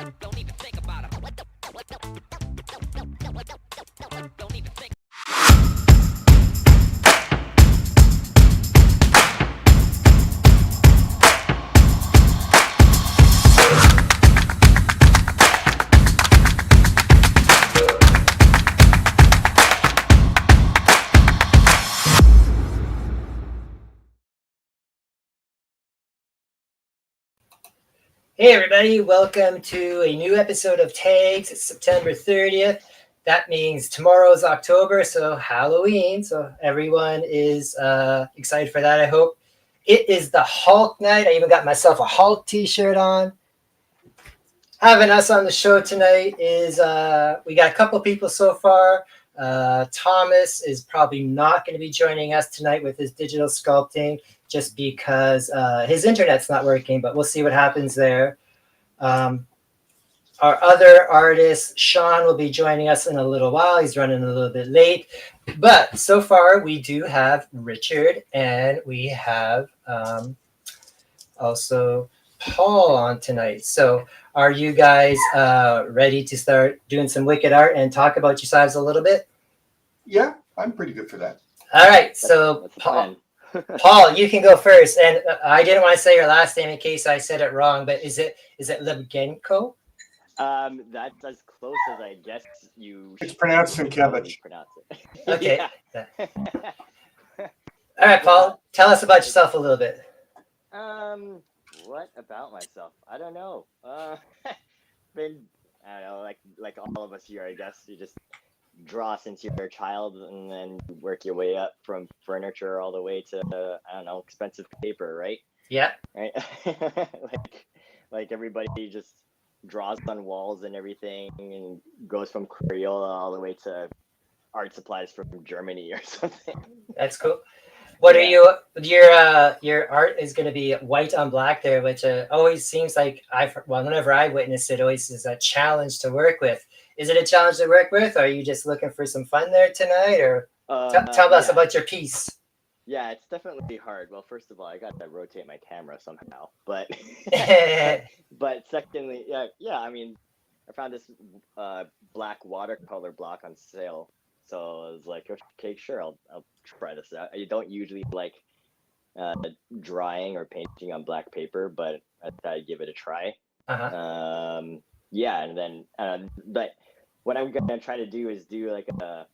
Don't even think about it. Don't even think. Hey everybody, welcome to a new episode of Tags. It's September 30th. That means tomorrow's October, so Halloween. So everyone is excited for that, I hope. It is the Hulk night. I even got myself a Hulk t-shirt on. Having us on the show tonight is, we got a couple people so far. Thomas is probably not going to be joining us tonight with his digital sculpting just because his internet's not working, but we'll see what happens there. Our other artist, Sean, will be joining us in a little while. He's running a little bit late. But so far, we do have Richard and we have also Paul on tonight. So are you guys ready to start doing some wicked art and talk about yourselves a little bit? Yeah, I'm pretty good for that. All right. So Paul, you can go first. And I didn't want to say your last name in case I said it wrong, but is it Limgenco? That's as close as I guess you. It's pronounced Sienkiewicz. Pronounce it. Okay. All right, Paul. Tell us about yourself a little bit. What about myself? I don't know. I don't know, like all of us here, I guess. You just draw since you're a child, and then work your way up from furniture all the way to I don't know, expensive paper, right? Yeah. Right. like everybody just draws on walls and everything, and goes from Crayola all the way to art supplies from Germany or something. That's cool. What are you? Your art is going to be white on black there, which always seems like whenever I witness it, always is a challenge to work with. Is it a challenge to work with? Or are you just looking for some fun there tonight? Or tell us about your piece. Yeah, it's definitely hard. Well, first of all, I got to rotate my camera somehow, but but secondly, yeah. I mean, I found this black watercolor block on sale, so I was like, okay, sure, I'll try this out. I don't usually like drawing or painting on black paper, but I thought I'd give it a try. Yeah, and then but what I'm gonna try to do is do like a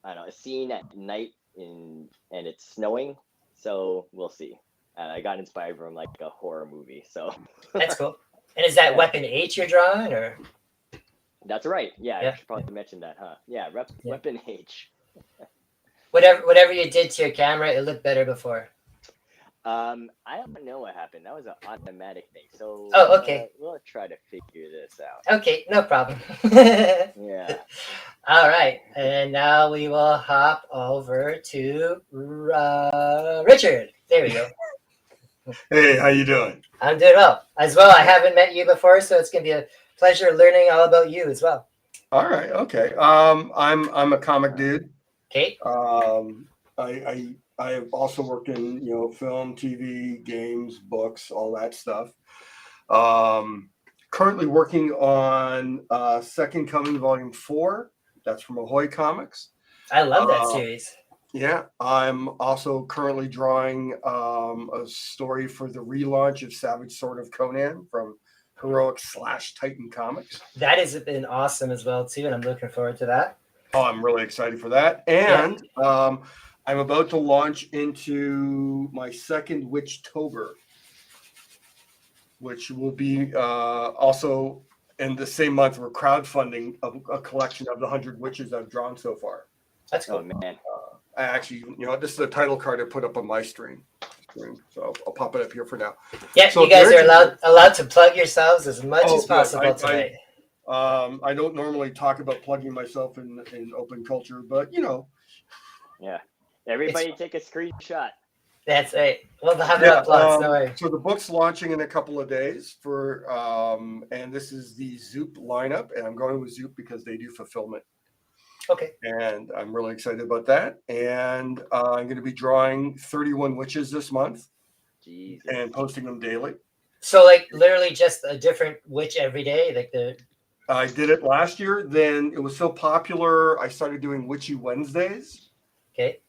I don't know, a scene at night and it's snowing, so we'll see. I got inspired from like a horror movie, so that's cool. And is that Weapon H you're drawing, or? That's right. Yeah, I should probably mention that, huh? Yeah, Weapon H. Whatever you did to your camera, it looked better before. I don't know what happened. That was an automatic thing. So okay. We'll try to figure this out. Okay, no problem. Yeah. All right, and now we will hop over to Richard. There we go. Hey, how you doing? I'm doing well. As well, I haven't met you before, so it's gonna be a pleasure learning all about you as well. All right. Okay. I'm a comic dude. Okay. I also worked in film, TV, games, books, all that stuff. Currently working on Second Coming Volume 4. That's from Ahoy Comics. I love that series. Yeah, I'm also currently drawing a story for the relaunch of Savage Sword of Conan from Heroic/Titan Comics. That has been awesome as well too, and I'm looking forward to that. Oh, I'm really excited for that. And I'm about to launch into my second Witchtober, which will be also in the same month. We're crowdfunding a collection of the 100 witches I've drawn so far. That's cool. Oh, man. I actually, this is the title card I put up on my stream. So I'll pop it up here for now. Yeah, so you guys are allowed to plug yourselves as much as possible tonight. I don't normally talk about plugging myself in open culture, but Yeah. Everybody take a screenshot. That's right. We'll have it up lots. No worries. So the book's launching in a couple of days and this is the Zoop lineup, and I'm going with Zoop because they do fulfillment. Okay. And I'm really excited about that. And I'm going to be drawing 31 witches this month. Jesus. And posting them daily. So like literally just a different witch every day, like the I did it last year. Then it was so popular, I started doing Witchy Wednesdays. okay.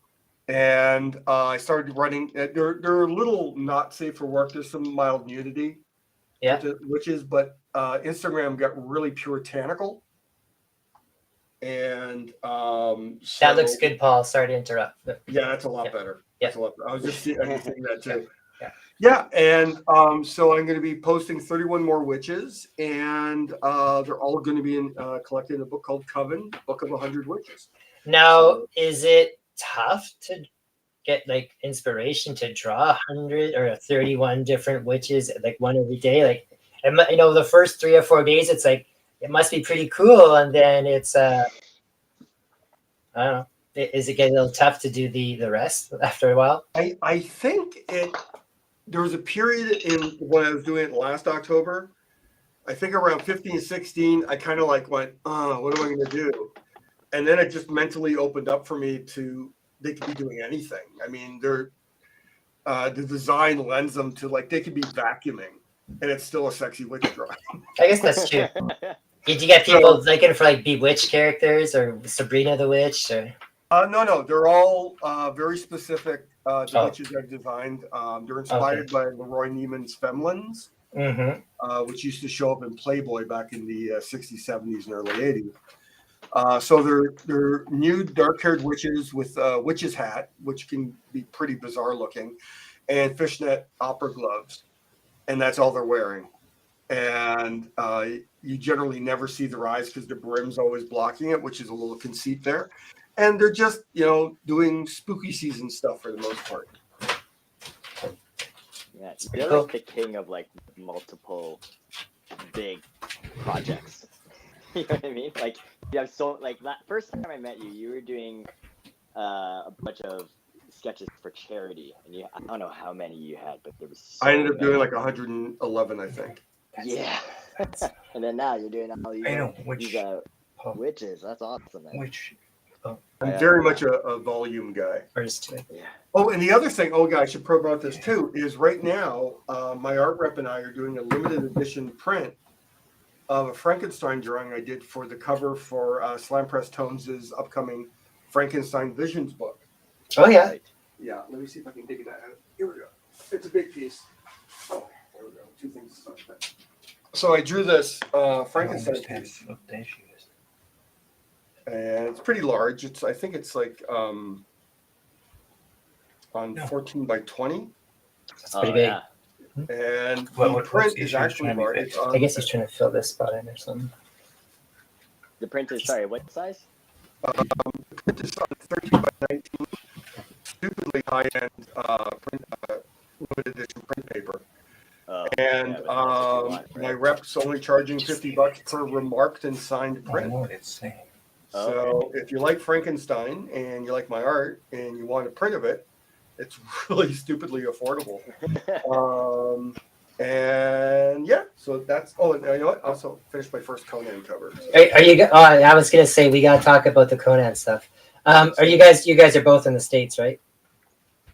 And I started running. They're a little not safe for work. There's some mild nudity Yeah. with the witches, but Instagram got really puritanical. And so, That looks good, Paul. Sorry to interrupt. But Yeah, that's a lot Yeah. better. Yeah. That's a lot better. I was just seeing that too. Yeah. Yeah, and so I'm going to be posting 31 more witches, and they're all going to be collected in a book called Coven, Book of 100 Witches. now, So- is it tough to get like inspiration to draw 100 or 31 different witches, like one every day? Like, the first 3 or 4 days, it's like it must be pretty cool, and then it's I don't know. Is it getting a little tough to do the rest after a while? I think there was a period in when I was doing it last October. I think around 15, 16, I kind of like went, what am I going to do? And then it just mentally opened up for me they could be doing anything. I mean, the design lends them to like, they could be vacuuming and it's still a sexy witch drawing. I guess that's true. Did you get people looking for like Bewitched characters or Sabrina the Witch? Or No, they're all very specific. The witches I've designed. They're inspired by Leroy Neiman's Femlins, which used to show up in Playboy back in the 60s, 70s, and early 80s. So they're nude, dark-haired witches with a witch's hat, which can be pretty bizarre looking, and fishnet opera gloves, and that's all they're wearing. And you generally never see their eyes because the brim's always blocking it, which is a little conceit there. And they're just, doing spooky season stuff for the most part. Yeah, you're like the king of like multiple big projects. You know what I mean? Like you have first time I met you, you were doing a bunch of sketches for charity, and I don't know how many you had, but there was. So I ended up doing many. like 111, I think. Yeah. And then now you're doing all these, witches. That's awesome, man. which I'm very much a volume guy. artist to it? Yeah. Oh, and the other thing, I should promote this too, is right now, my art rep and I are doing a limited edition print of a Frankenstein drawing I did for the cover for Slam Press Tones' upcoming Frankenstein Visions book. Oh yeah. Right. Yeah, let me see if I can dig it out. Here we go. It's a big piece. Oh, there we go. Two things to start with. So I drew this Frankenstein piece. There she is. And it's pretty large. I think it's like on 14 by 20. That's pretty big. Yeah. And What the print he's is actually trying to large. fit? It's on- I guess he's trying to fill this spot in or something. The print is what size? the print is on 13 by 19. Stupidly high-end print, limited edition print paper. Oh, And yeah, but that's what you want, my right? rep's only charging $50 per remarked and signed I print. know what it's saying. So if you like Frankenstein and you like my art and you want a print of it, it's really stupidly affordable. And yeah, so that's. Oh, and you know what? Also finished my first Conan cover. So. Are you? Oh, I was gonna say we gotta talk about the Conan stuff. Are you guys? You guys are both in the States, right?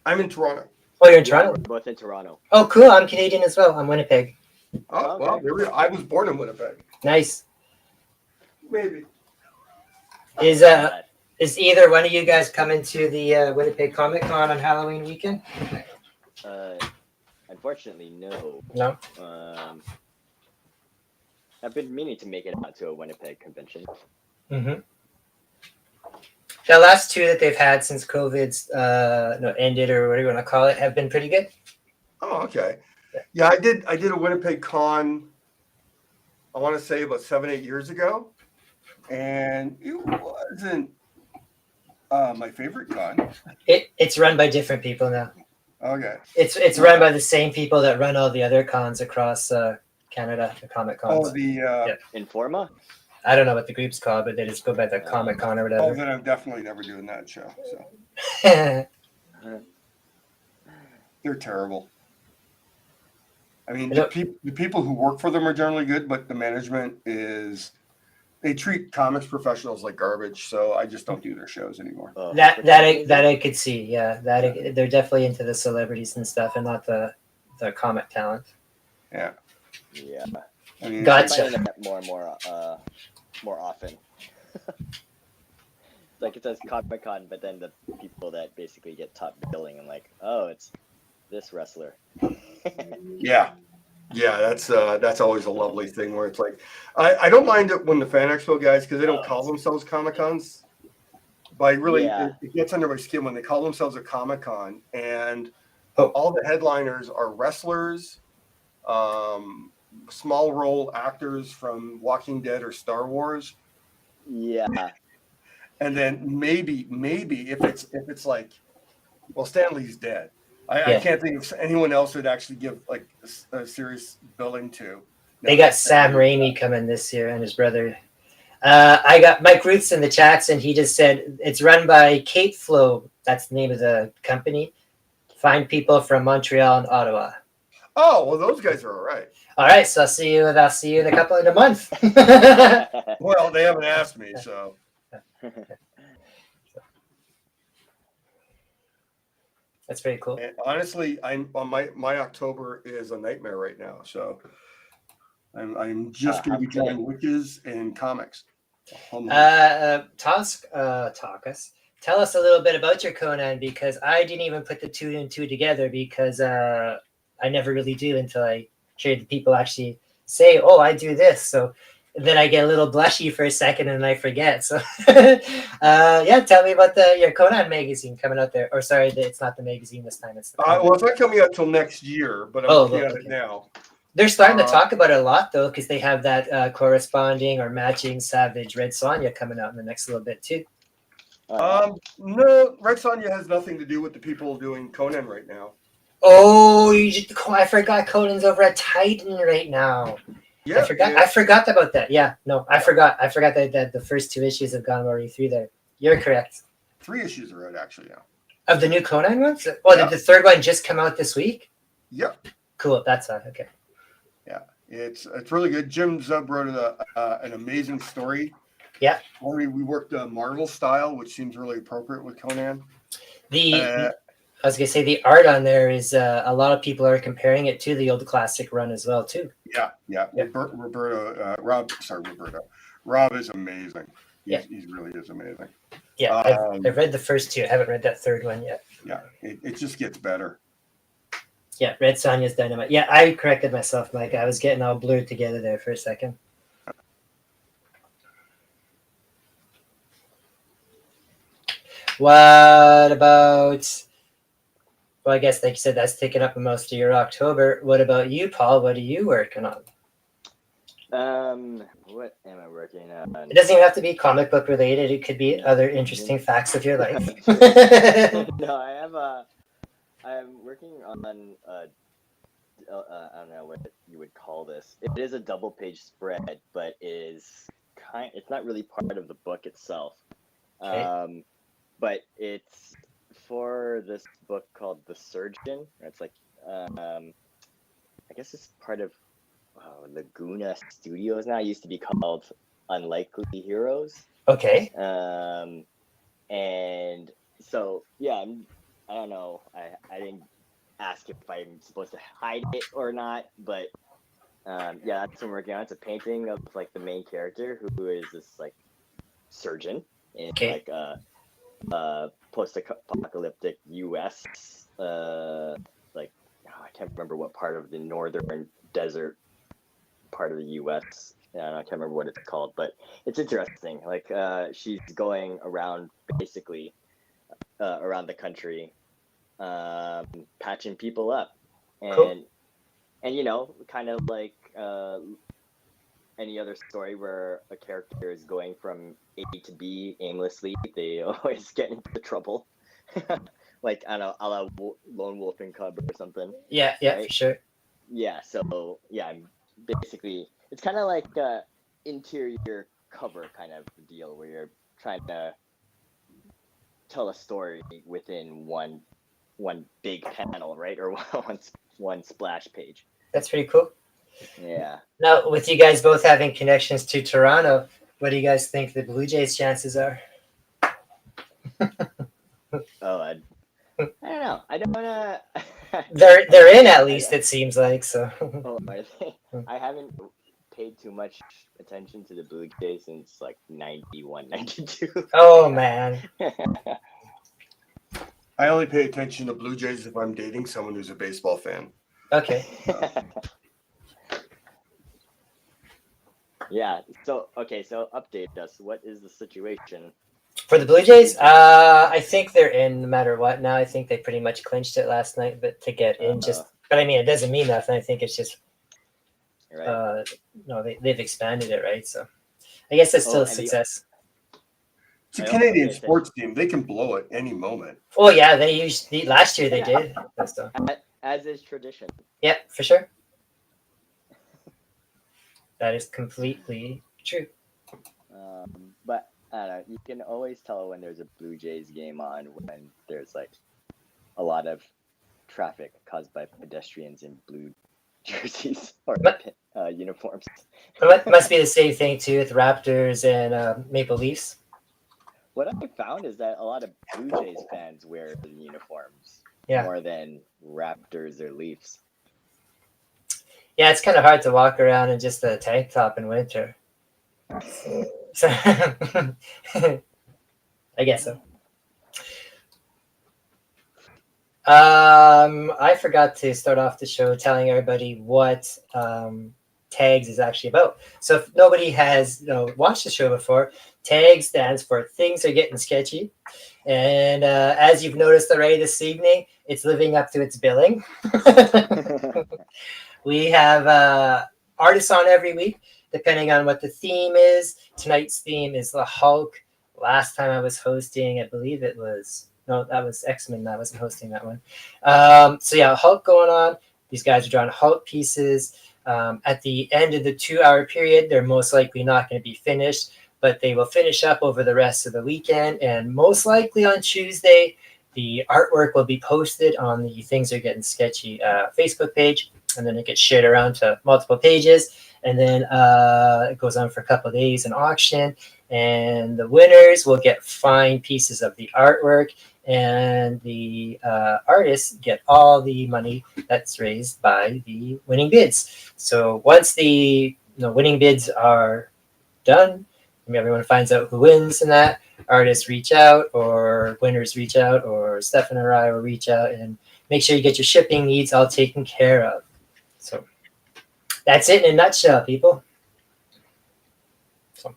I'm in Toronto. Oh, you're in Yeah, Toronto. we're both in Toronto. Oh, cool. I'm Canadian as well. I'm Winnipeg. Oh, well, there we go. I was born in Winnipeg. Nice. Maybe. Is either one of you guys coming to the Winnipeg Comic Con on Halloween weekend? Unfortunately, no. No. I've been meaning to make it out to a Winnipeg convention. Mm-hmm. The last two that they've had since COVID's ended or whatever you want to call it have been pretty good. Oh, okay. Yeah, I did a Winnipeg con, I want to say about 7-8 years ago. And it wasn't my favorite con. It's run by different people now. Okay. It's run by the same people that run all the other cons across Canada, the Comic Cons. Oh, the Informa? I don't know what the group's called, but they just go by the Comic Con or whatever. then I'm definitely never doing that show. So they're terrible. I mean, the people who work for them are generally good, but the management they treat comics professionals like garbage. So I just don't do their shows anymore. That I could see. Yeah, they're definitely into the celebrities and stuff, and not the comic talent. Yeah. Yeah. I mean, Gotcha. I'm finding that more and more often. Like it says Comic Con, but then the people that basically get top billing, I'm like, oh, it's this wrestler. yeah. Yeah, that's always a lovely thing where it's like, I don't mind it when the Fan Expo guys, because they don't call themselves Comic Cons, but really it gets under my skin when they call themselves a Comic Con and all the headliners are wrestlers, small role actors from Walking Dead or Star Wars. Yeah. And then maybe if it's like, well, Stanley's dead. I can't think of anyone else who'd actually give like a serious billing to. They got Sam Raimi coming this year and his brother. I got Mike Ruths in the chats, and he just said it's run by Cape Flow. That's the name of the company. Find people from Montreal and Ottawa. Oh, well, those guys are all right. All right, so I'll see you in a month. Well, they haven't asked me, so. That's very cool. And honestly, I'm on my October is a nightmare right now, so I'm just going to be drawing witches and comics. Tell us a little bit about your Conan, because I didn't even put the 2 and 2 together, because I never really do until I hear the people actually say, "Oh, I do this." So then I get a little blushy for a second and I forget. So tell me about your Conan magazine coming out there. Or sorry, it's not the magazine this time. It's well, it's not coming out till next year, but I'm looking at it now. They're starting to talk about it a lot, though, because they have that corresponding or matching Savage Red Sonja coming out in the next little bit, too. No, Red Sonja has nothing to do with the people doing Conan right now. Oh, I forgot Conan's over at Titan right now. Yeah, I forgot about that. Yeah, no, I forgot that the first 2 issues have gone already through there. You're correct. 3 issues are out, actually, now. Of the new Conan ones? Oh, did the 3rd one just come out this week? Yep. Cool, that's okay. Yeah, it's really good. Jim Zub wrote an amazing story. Yeah. We worked Marvel style, which seems really appropriate with Conan. I was going to say the art on there is a lot of people are comparing it to the old classic run as well, too. Yeah. Rob is amazing. He really is amazing. Yeah, I've read the first 2. I haven't read that 3rd one yet. Yeah, it just gets better. Yeah, Red Sonja's dynamite. Yeah, I corrected myself, Mike. I was getting all blurred together there for a second. What about... Well, I guess, like you said, that's taking up most of your October. What about you, Paul? What are you working on? What am I working on? It doesn't even have to be comic book related. It could be other interesting facts of your life. No, I'm working on I don't know what you would call this. It is a double-page spread, but it's not really part of the book itself. Okay. But it's for this book called The Surgeon. It's like I guess it's part of Laguna Studios now. It used to be called Unlikely Heroes. Okay. And so yeah, I don't know. I didn't ask if I'm supposed to hide it or not, but that's what I'm working on. It's a painting of like the main character, who is this like surgeon in like post-apocalyptic U.S. Like I can't remember what part of the northern desert part of the U.S. I can't remember what it's called, but it's interesting. Like she's going around basically around the country, patching people up, and cool. And kind of like any other story where a character is going from A to B aimlessly, they always get into trouble. Like I don't know, a la Lone Wolf and Cub or something. Yeah, right? For sure. Yeah, so yeah, I'm basically, it's kind of like a interior cover kind of deal where you're trying to tell a story within one big panel, right? Or one splash page. That's pretty cool. Yeah. Now, with you guys both having connections to Toronto, what do you guys think the Blue Jays' chances are? I don't know. I don't they're in at least. It seems like so. Oh, are they? I haven't paid too much attention to the Blue Jays since like 91, 92. Oh man. I only pay attention to Blue Jays if I'm dating someone who's a baseball fan. Okay. Yeah. So update us. What is the situation? For the Blue Jays, I think they're in no matter what now. I think they pretty much clinched it last night, but to get in but I mean, it doesn't mean nothing. I think it's just, right. No, they've expanded it, right? So I guess that's still a success. It's a Canadian sports team. They can blow it any moment. Oh yeah, last year they did. So. As is tradition. Yeah, for sure. That is completely true. But I don't know, you can always tell when there's a Blue Jays game on when there's like a lot of traffic caused by pedestrians in blue jerseys or uniforms. It must be the same thing too with Raptors and Maple Leafs. What I found is that a lot of Blue Jays fans wear the uniforms more than Raptors or Leafs. Yeah, it's kind of hard to walk around in just a tank top in winter. So, I guess so. I forgot to start off the show telling everybody what Tags is actually about. So if nobody has watched the show before, Tags stands for Things Are Getting Sketchy. And as you've noticed already this evening, it's living up to its billing. We have artists on every week, depending on what the theme is. Tonight's theme is the Hulk. Last time I was hosting, I believe that was X-Men. I wasn't hosting that one. So yeah, Hulk going on. These guys are drawing Hulk pieces. At the end of the 2-hour period, they're most likely not going to be finished, but they will finish up over the rest of the weekend. And most likely on Tuesday, the artwork will be posted on the Things Are Getting Sketchy Facebook page. And then it gets shared around to multiple pages. And then it goes on for a couple of days in auction. And the winners will get fine pieces of the artwork. And the artists get all the money that's raised by the winning bids. So once the winning bids are done, everyone finds out who wins and that, artists reach out or winners reach out or Stefan or I will reach out and make sure you get your shipping needs all taken care of. So that's it in a nutshell, people. So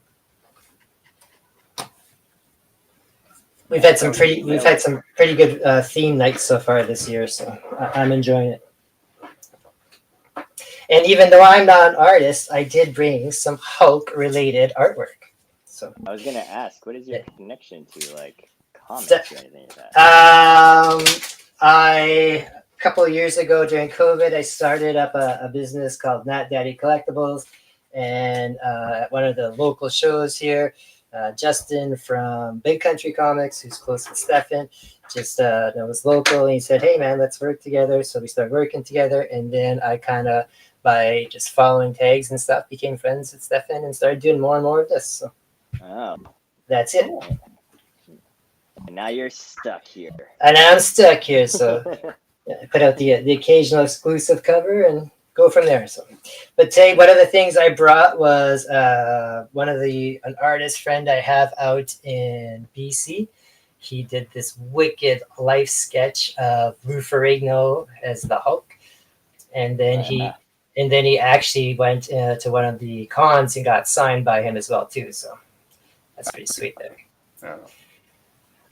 we've had some pretty good theme nights so far this year, so I'm enjoying it. And even though I'm not an artist, I did bring some Hulk related artwork. So I was gonna ask, what is your connection to like comics or anything like that? A couple of years ago during COVID, I started up a business called Nat Daddy Collectibles, and at one of the local shows here, Justin from Big Country Comics, who's close to Stefan, just was local, and he said, "Hey man, let's work together." So we started working together, and then I kind of, by just following tags and stuff, became friends with Stefan and started doing more and more of this. So that's it. And now you're stuck here. And I'm stuck here, so I put out the occasional exclusive cover and go from there. So, but today, one of the things I brought was an artist friend I have out in BC. He did this wicked life sketch of Lou Ferrigno as the Hulk, and then he actually went to one of the cons and got signed by him as well too. So that's pretty sweet there. Yeah.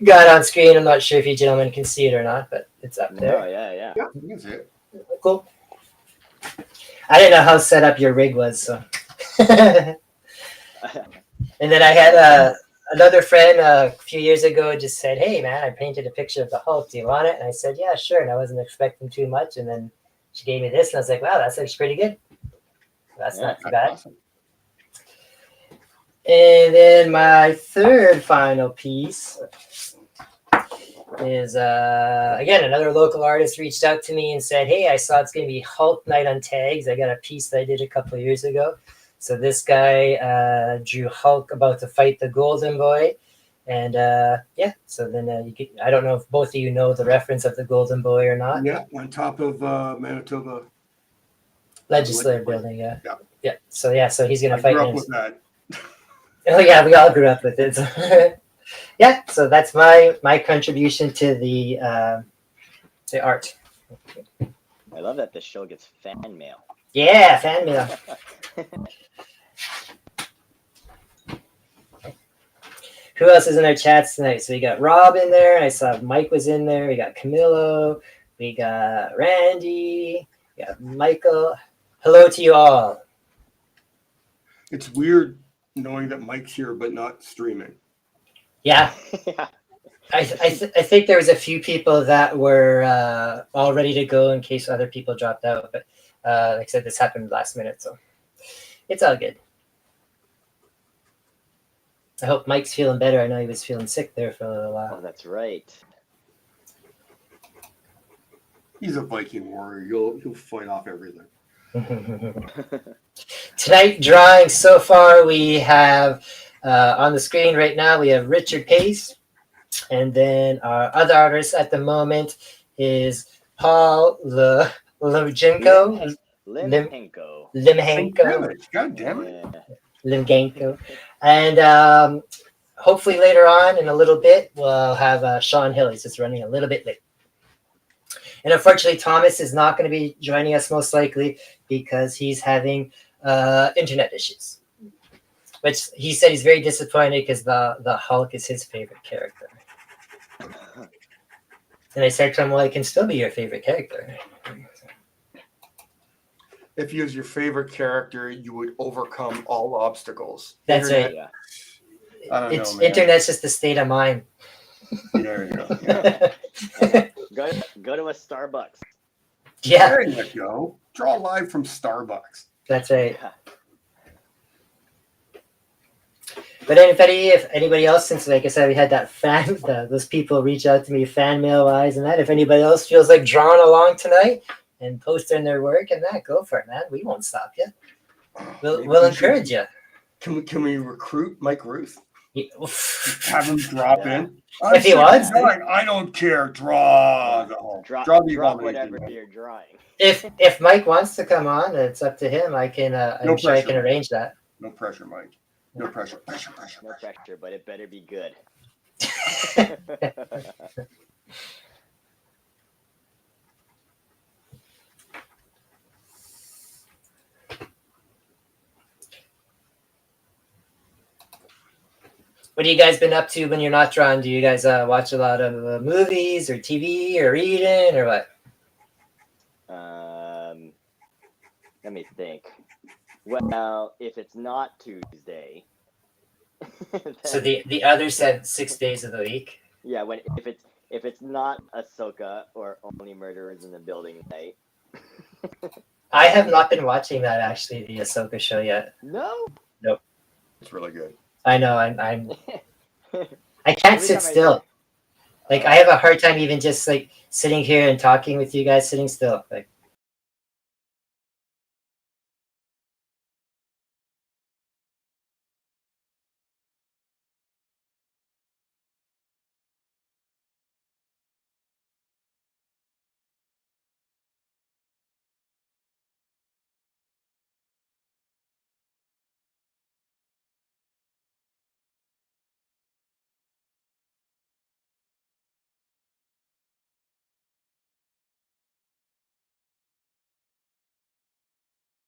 Got on screen. I'm not sure if you gentlemen can see it or not, but it's up there. Oh, yeah. Yeah, you can see it. Cool. I didn't know how set up your rig was, so. And then I had another friend a few years ago just said, "Hey, man, I painted a picture of the Hulk. Do you want it?" And I said, "Yeah, sure." And I wasn't expecting too much. And then she gave me this, and I was like, "Wow, that's actually pretty good. That's not too bad." Awesome. And then my third final piece is again, another local artist reached out to me and said, "Hey, I saw it's going to be Hulk Night on Tags. I got a piece that I did a couple of years ago." So this guy drew Hulk about to fight the Golden Boy, And yeah, so then you get, I don't know if both of you know the reference of the Golden Boy or not. Yeah, on top of Manitoba Legislative building, yeah. Yeah. Yeah. So yeah, so he's gonna I fight. grew up with that. Oh yeah, we all grew up with it. So yeah, so that's my contribution to the art. I love that the show gets fan mail. Yeah, fan mail. Who else is in our chats tonight? So we got Rob in there. I saw Mike was in there. We got Camilo. We got Randy. We got Michael. Hello to you all. It's weird knowing that Mike's here but not streaming. Yeah. Yeah. I think there was a few people that were all ready to go in case other people dropped out. But like I said, this happened last minute, so it's all good. I hope Mike's feeling better. I know he was feeling sick there for a little Oh, while. that's right. He's a Viking warrior. He'll fight off everything. Tonight, drawing so far, we have on the screen right now, we have Richard Pace. And then our other artist at the moment is Paul Limgenco. Limgenco. Limgenco. God damn it. Yeah. Limgenco. And hopefully later on in a little bit, we'll have Sean Hill. He's just running a little bit late. And unfortunately, Thomas is not going to be joining us most likely because he's having internet issues. Which he said he's very disappointed because the Hulk is his favorite character. And I said to him, well, it can still be your favorite character. If he was your favorite character, you would overcome all obstacles. That's Internet, right. Yeah. I don't know, man. Internet's just a state of mind. There you go. Yeah. Go to a Starbucks. Yeah, There you go. Draw live from Starbucks. that's right. Yeah. But if anybody else, since like I said, we had that those people reach out to me fan mail wise and that. If anybody else feels like drawing along tonight and posting their work and that, go for it, man. We won't stop you. We'll encourage you. Can we recruit Mike Ruth? Yeah. Have him drop in. If he wants. I don't care. Draw the whole. Draw the whatever abomination. you're drawing. If Mike wants to come on, it's up to him. I can. I'm sure I can arrange that. No pressure, Mike. No pressure. No pressure, but it better be good. What have you guys been up to when you're not drawing? Do you guys watch a lot of movies or TV or reading or what? Let me think. Well, if it's not Tuesday. So the other 6 days of the week. Yeah, if it's not Ahsoka or Only Murderers in the Building night. I have not been watching that actually, the Ahsoka show yet. No. It's really good. I know. I'm. I can't sit still. Like I have a hard time even just like sitting here and talking with you guys, sitting still. Like.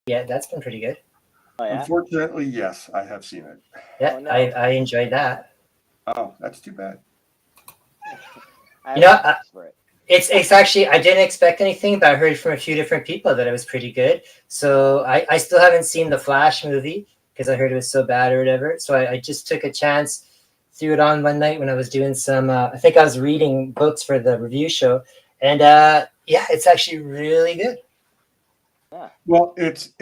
Yeah, that's been pretty good. Oh, yeah? Unfortunately, yes, I have seen it. Yeah, Oh, no. I enjoyed that. Oh, that's too bad. I You know, have hopes for it. It's actually I didn't expect anything, but I heard from a few different people that it was pretty good. So I still haven't seen the Flash movie because I heard it was so bad or whatever. So I just took a chance, threw it on one night when I was doing some. I think I was reading books for the review show, and yeah, it's actually really good. Well, it's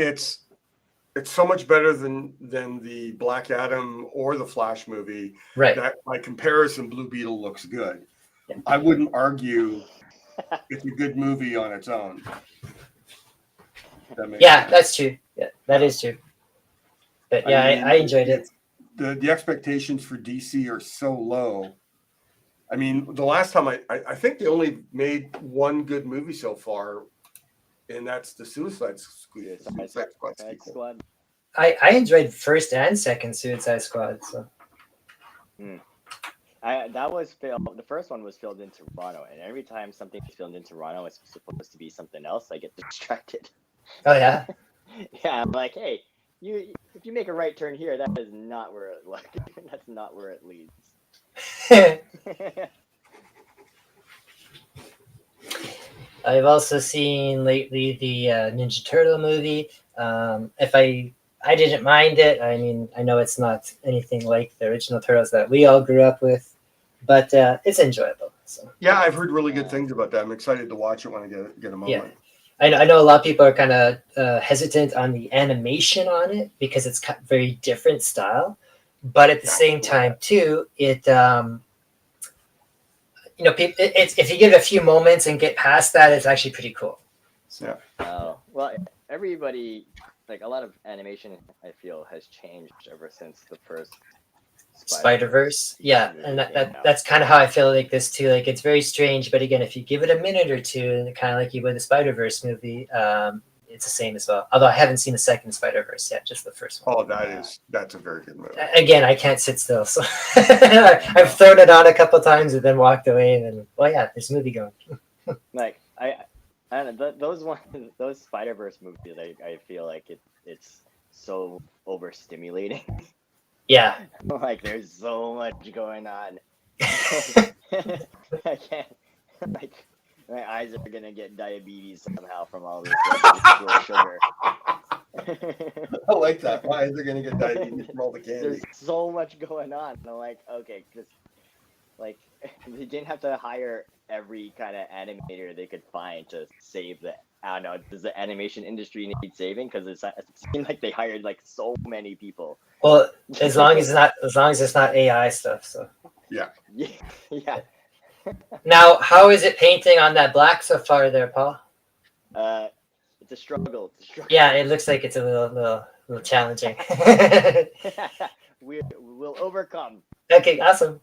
so much better than the Black Adam or the Flash movie. Right. That by comparison, Blue Beetle looks good. I wouldn't argue it's a good movie on its own. Yeah, that's true. Yeah, that is true. But yeah, I enjoyed it. the expectations for DC are so low. I mean, the last time I think they only made one good movie so far, and that's the Suicide Squad sequel. I enjoyed first and second Suicide Squad. So that was filmed. The first one was filmed in Toronto, and every time something is filmed in Toronto, it's supposed to be something else. I get distracted. Oh yeah. Yeah, I'm like, hey, if you make a right turn here, that is not where it that's not where it leads. I've also seen lately the Ninja Turtle movie. If I didn't mind it. I mean, I know it's not anything like the original Turtles that we all grew up with, but it's enjoyable. So yeah, I've heard really good things about that. I'm excited to watch it when I get a moment. Yeah. I know a lot of people are kind of hesitant on the animation on it because it's very different style, but at the same time too, it it's if you give it a few moments and get past that, it's actually pretty cool. So. Yeah. Well, everybody, like a lot of animation, I feel has changed ever since the first Spider-Verse. Yeah, and that's kind of how I feel like this too. Like it's very strange, but again, if you give it a minute or two, and kind of like you would the Spider-Verse movie, it's the same as well. Although I haven't seen the second Spider-Verse yet, just the first one. Oh, that's a very good movie. Again, I can't sit still, so I've thrown it on a couple times and then walked away, and then there's a movie going. Like I don't know, those Spider-Verse movies, I feel like it's so overstimulating. Yeah. Like there's so much going on. I can't. Like my eyes are gonna get diabetes somehow from all this sugar. I like that. My eyes are gonna get diabetes from all the candy. There's so much going on. And I'm like, okay, because like they didn't have to hire every kind of animator they could find to save the. I don't know. Does the animation industry need saving? Because it seemed like they hired like so many people. Well, as long as it's not AI stuff. So yeah. Yeah. Now, how is it painting on that black so far, there, Paul? It's a struggle. Yeah, it looks like it's a little challenging. We'll overcome. Okay, awesome.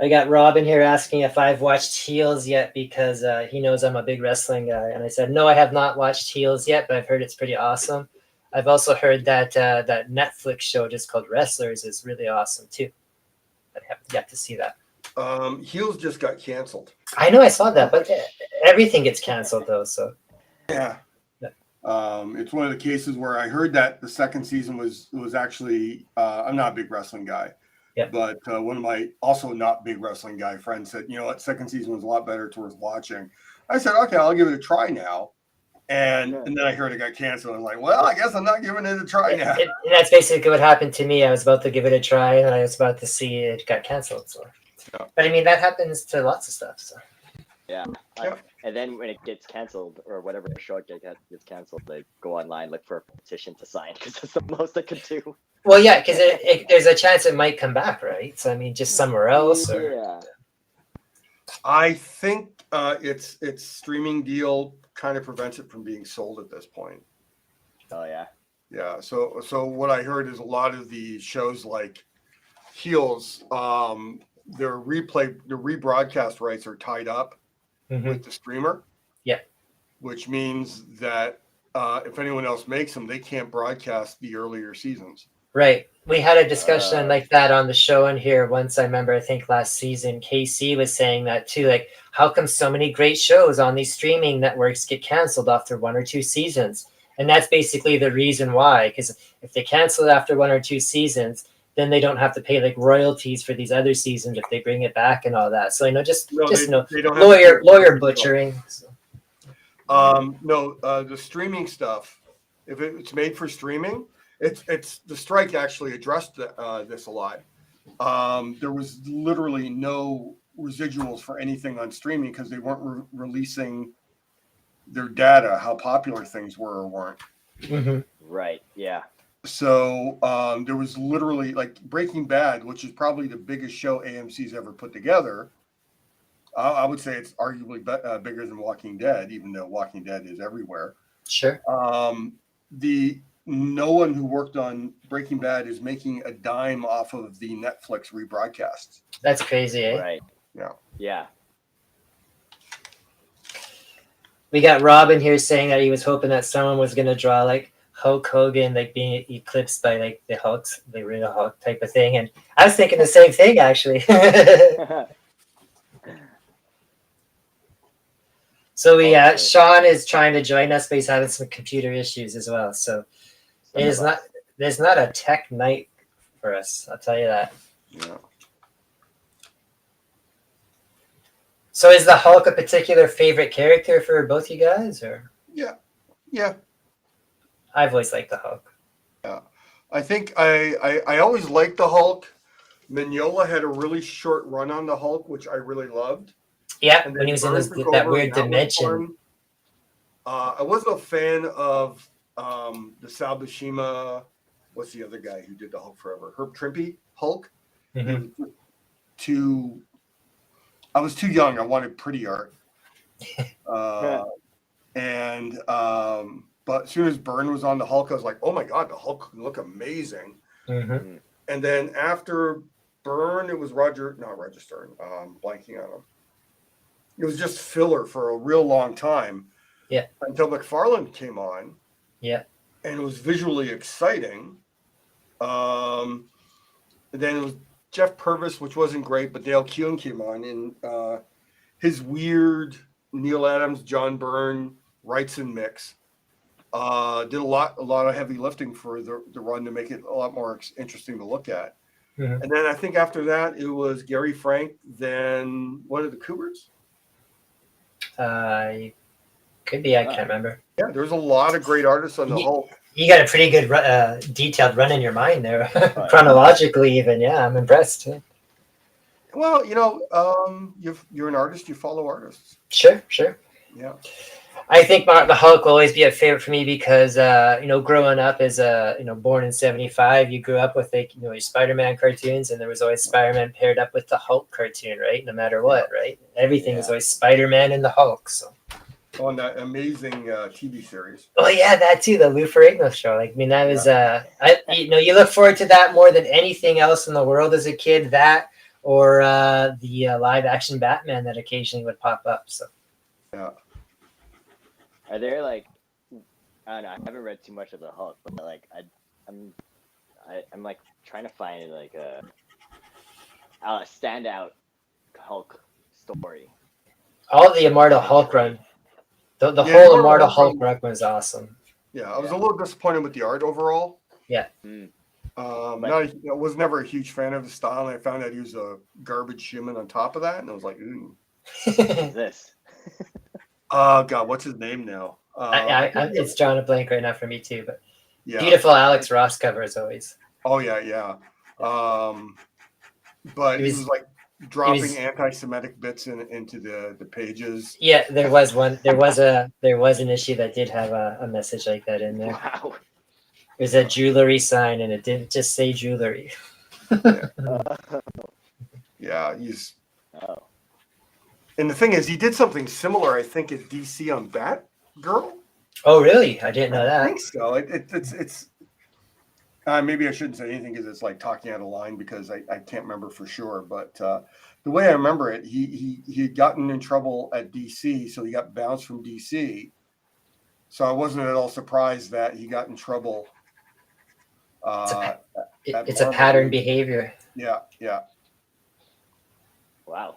I got Robin here asking if I've watched Heels yet because he knows I'm a big wrestling guy. And I said, no, I have not watched Heels yet, but I've heard it's pretty awesome. I've also heard that that Netflix show just called Wrestlers is really awesome too. I have yet to see that. Heels just got canceled. I know I saw that, but everything gets canceled though. So yeah. It's one of the cases where I heard that the second season was actually I'm not a big wrestling guy. Yeah. But one of my also not big wrestling guy friends said, you know what, second season was a lot better towards watching. I said, okay, I'll give it a try now. And then I heard it got canceled. I'm like, well, I guess I'm not giving it a try now. And that's basically what happened to me. I was about to give it a try, and I was about to see it got canceled. So, but I mean, that happens to lots of stuff. So, yeah. And then when it gets canceled, or whatever show gets canceled, they go online, look for a petition to sign because that's the most I could do. Well, yeah, because there's a chance it might come back, right? So I mean, just somewhere else. Or... Yeah. I think its streaming deal kind of prevents it from being sold at this point. Oh yeah. Yeah. So what I heard is a lot of the shows like Heels, their rebroadcast rights are tied up with the streamer. Yeah. Which means that if anyone else makes them, they can't broadcast the earlier seasons. Right. We had a discussion like that on the show in here once. I remember, I think last season, KC was saying that too. Like, how come so many great shows on these streaming networks get canceled after 1 or 2 seasons? And that's basically the reason why. Because if they cancel it after 1 or 2 seasons, then they don't have to pay like royalties for these other seasons if they bring it back and all that. So lawyer butchering. So. The streaming stuff, if it's made for streaming, it's the strike actually addressed this a lot. There was literally no residuals for anything on streaming because they weren't releasing their data, how popular things were or weren't. Mm-hmm. Right. Yeah. So there was literally like Breaking Bad, which is probably the biggest show AMC's ever put together. I would say it's arguably bigger than Walking Dead, even though Walking Dead is everywhere. Sure. no one who worked on Breaking Bad is making a dime off of the Netflix rebroadcasts. That's crazy, eh? Right. Yeah. Yeah. We got Robin here saying that he was hoping that someone was gonna draw like Hulk Hogan like being eclipsed by like the real Hulk type of thing, and I was thinking the same thing actually. So Sean is trying to join us, but he's having some computer issues as well. So it is not. There's not a tech night for us. I'll tell you that. Yeah. So is the Hulk a particular favorite character for both you guys, or? Yeah. Yeah. I've always liked the Hulk. Yeah. I think I always liked the Hulk. Mignola had a really short run on the Hulk, which I really loved. Yeah, when he was in that weird dimension. I wasn't a fan of the Sal Buscema. What's the other guy who did the Hulk forever? Herb Trimpe Hulk. Mm-hmm. I was too young. I wanted pretty art. But as soon as Byrne was on the Hulk, I was like, oh my God, the Hulk can look amazing. Mm-hmm. And then after Byrne, it was not Roger Stern. Blanking on him. It was just filler for a real long time. Yeah. Until McFarlane came on. Yeah. And it was visually exciting. Then it was Jeff Purvis, which wasn't great, but Dale Keown came on, and his weird Neil Adams, John Byrne, Wrightson mix did a lot of heavy lifting for the run to make it a lot more interesting to look at. Mm-hmm. And then I think after that it was Gary Frank. Then what are the Cougars? Could be. I can't remember. Yeah, there's a lot of great artists on the Hulk. You got a pretty good detailed run in your mind there, chronologically even. Yeah, I'm impressed. Well, you're an artist. You follow artists. Sure. Yeah. I think the Hulk will always be a favorite for me because, growing up as born in 75, you grew up with your Spider-Man cartoons, and there was always Spider-Man paired up with the Hulk cartoon, right? No matter what, right? Everything is always Spider-Man and the Hulk. So. On that amazing TV series. Oh yeah, that too, the Lou Ferrigno show. That was you look forward to that more than anything else in the world as a kid. That or the live action Batman that occasionally would pop up. So. Yeah. Are there I don't know. I haven't read too much of the Hulk, but I'm trying to find a standout Hulk story. All the Immortal Hulk run. The whole Immortal Hulk run was awesome. Yeah, I was a little disappointed with the art overall. Yeah. I was never a huge fan of the style, and I found out he was a garbage human on top of that, and I was like, ooh. What is this? Oh God, what's his name now? It's drawing a blank right now for me too, but beautiful Alex Ross cover as always. Oh yeah. But he was dropping anti-Semitic bits into the pages. Yeah, there was one. There was an issue that did have a message like that in there. Wow. It was a jewelry sign, and it didn't just say jewelry. Yeah, he's. Oh. And the thing is, he did something similar, I think, as DC on Batgirl. Oh, really? I didn't know that. I think so. It's maybe I shouldn't say anything because it's like talking out of line because I can't remember for sure. But the way I remember it, he had gotten in trouble at DC, so he got bounced from DC. So I wasn't at all surprised that he got in trouble. It's a pattern behavior. Yeah. Wow.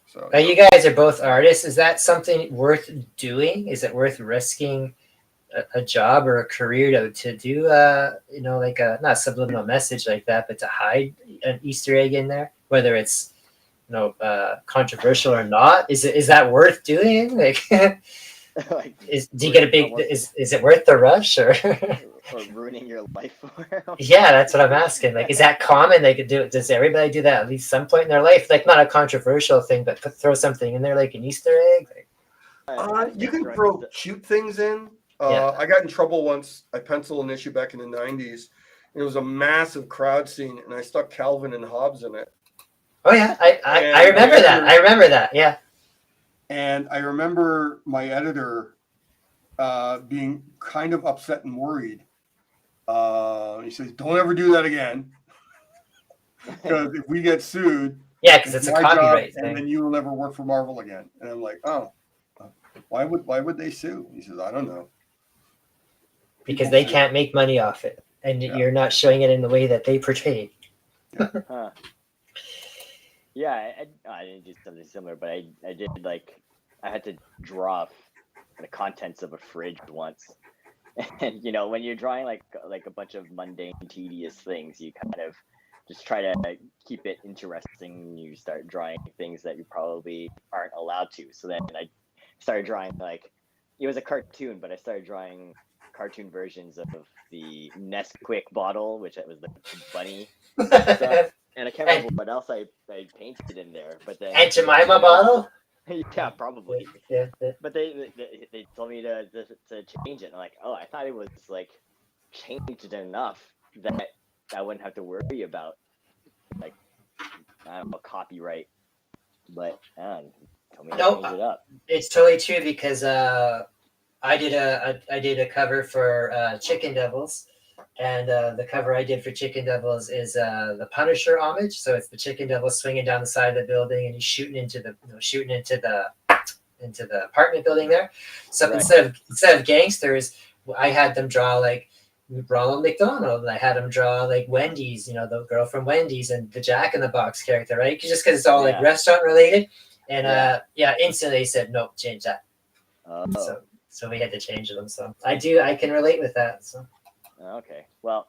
So you guys are both artists. Is that something worth doing? Is it worth risking a job or a career to do not a subliminal message like that, but to hide an Easter egg in there, whether it's controversial or not? Is that worth doing? Is it worth the rush or ruining your life for him? Yeah, that's what I'm asking. Is that common? They could do it. Does everybody do that at least some point in their life? Not a controversial thing, but throw something in there like an Easter egg. You can throw cute things in. I got in trouble once. I penciled an issue back in the 90s. It was a massive crowd scene, and I stuck Calvin and Hobbes in it. Oh yeah, I remember that. I remember that. Yeah. And I remember my editor being kind of upset and worried. He says, "Don't ever do that again, because if we get sued, Yeah, because it's a my job, copyright and then thing. you will never work for Marvel again." And I'm like, "Oh, why would they sue?" He says, "I don't know." Because People they sue. can't make money off it, and Yeah. you're not showing it in the way that they portrayed. Huh. Yeah, I didn't do something similar, but I did like I had to draw the contents of a fridge once, and you know when you're drawing like a bunch of mundane, tedious things, you kind of just try to keep it interesting. You start drawing things that you probably aren't allowed to. So then I started drawing like it was a cartoon, but I started drawing cartoon versions of the Nesquik bottle, which was the bunny stuff. And I can't remember what else I painted in there, but then And Jemima bottle? yeah, probably. Yeah. But they told me to change it. And I'm like, oh, I thought it was like changed enough that I wouldn't have to worry about like I don't know copyright. But told me to Nope. change it up. It's totally true because I did a cover for Chicken Devils, and the cover I did for Chicken Devils is the Punisher homage. So it's the Chicken Devil swinging down the side of the building, and he's shooting into the apartment building there. So Right. instead of gangsters, I had them draw like Ronald McDonald. I had them draw like Wendy's, the girl from Wendy's, and the Jack in the Box character, right? Just because it's all like Yeah. restaurant related. And Yeah. Instantly they said no, change that. Oh. So we had to change them. So I can relate with that. So Okay. Well,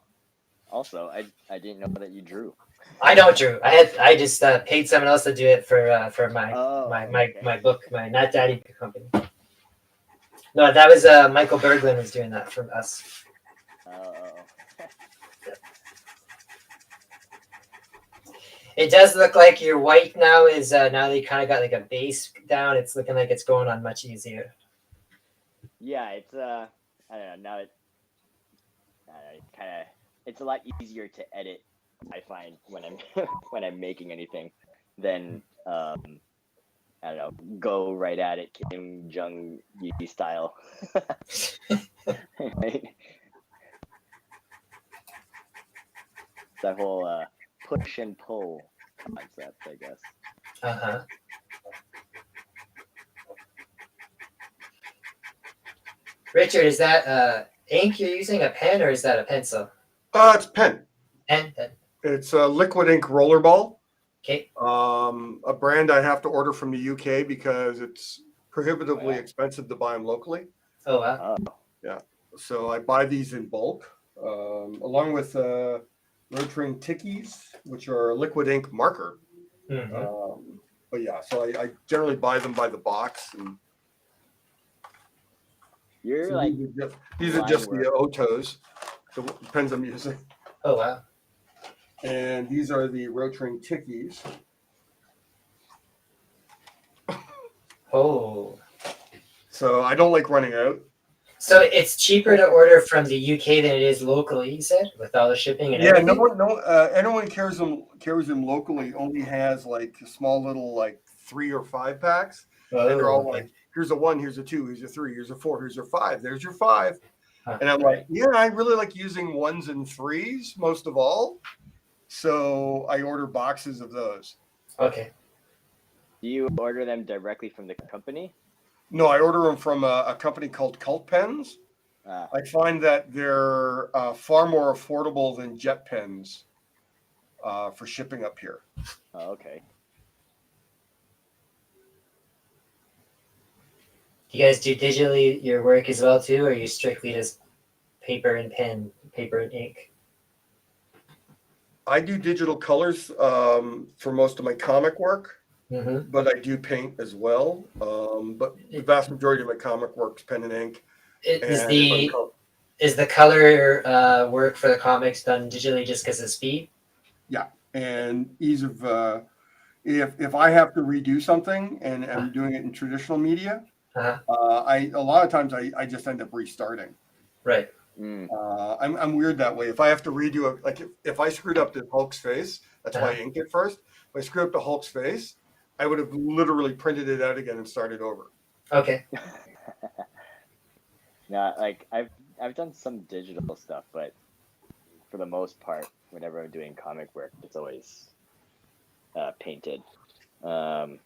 also I didn't know that you drew. I don't drew. I just paid someone else to do it for my okay. my book, my Not Daddy company. No, that was Michael Berglund was doing that for us. Oh. It does look like your white now is now that you kind of got like a base down. It's looking like it's going on much easier. Yeah, it's I don't know. Now it's a lot easier to edit. I find when I'm when I'm making anything than I don't know, go right at it, Kim Jong Un style. Right? That whole push and pull concept, I guess. Uh-huh. Richard, is that ink you're using, a pen, or is that a pencil? It's pen. Pen. It's a liquid ink rollerball. Okay. A brand I have to order from the UK because it's prohibitively expensive to buy them locally. Oh wow. Yeah. So I buy these in bulk, along with Rotring Tickies, which are a liquid ink marker. Mm-hmm. But yeah, so I generally buy them by the box. And You're so like these are just the Otos, the pens I'm using. Oh wow. And these are the Rotring Tickies. Oh. So I don't like running out. So it's cheaper to order from the UK than it is locally, you said, with all the shipping and everything? Anyone carries them locally only has like a small little like 3 or 5 packs. Oh, and they're all like, here's a 1, here's a 2, here's a 3, here's a 4, here's a 5, there's your 5. And I'm like, yeah, I really like using 1s and 3s most of all. So I order boxes of those. Okay. Do you order them directly from the company? No, I order them from a company called Cult Pens. I find that they're far more affordable than Jet Pens for shipping up here. Oh, okay. Do you guys do digitally your work as well too, or are you strictly just paper and pen, paper and ink? I do digital colors for most of my comic work. Mm-hmm. But I do paint as well. But the vast majority of my comic work is pen and ink. Is the color work for the comics done digitally just because of speed? Yeah, and ease of if I have to redo something and I'm doing it in traditional media, a lot of times I just end up restarting. Right. I'm weird that way. If I have to redo it, like if I screwed up the Hulk's face, that's why I inked it first. If I screwed up the Hulk's face, I would have literally printed it out again and started over. Okay. Not like I've done some digital stuff, but for the most part, whenever I'm doing comic work, it's always painted. Um,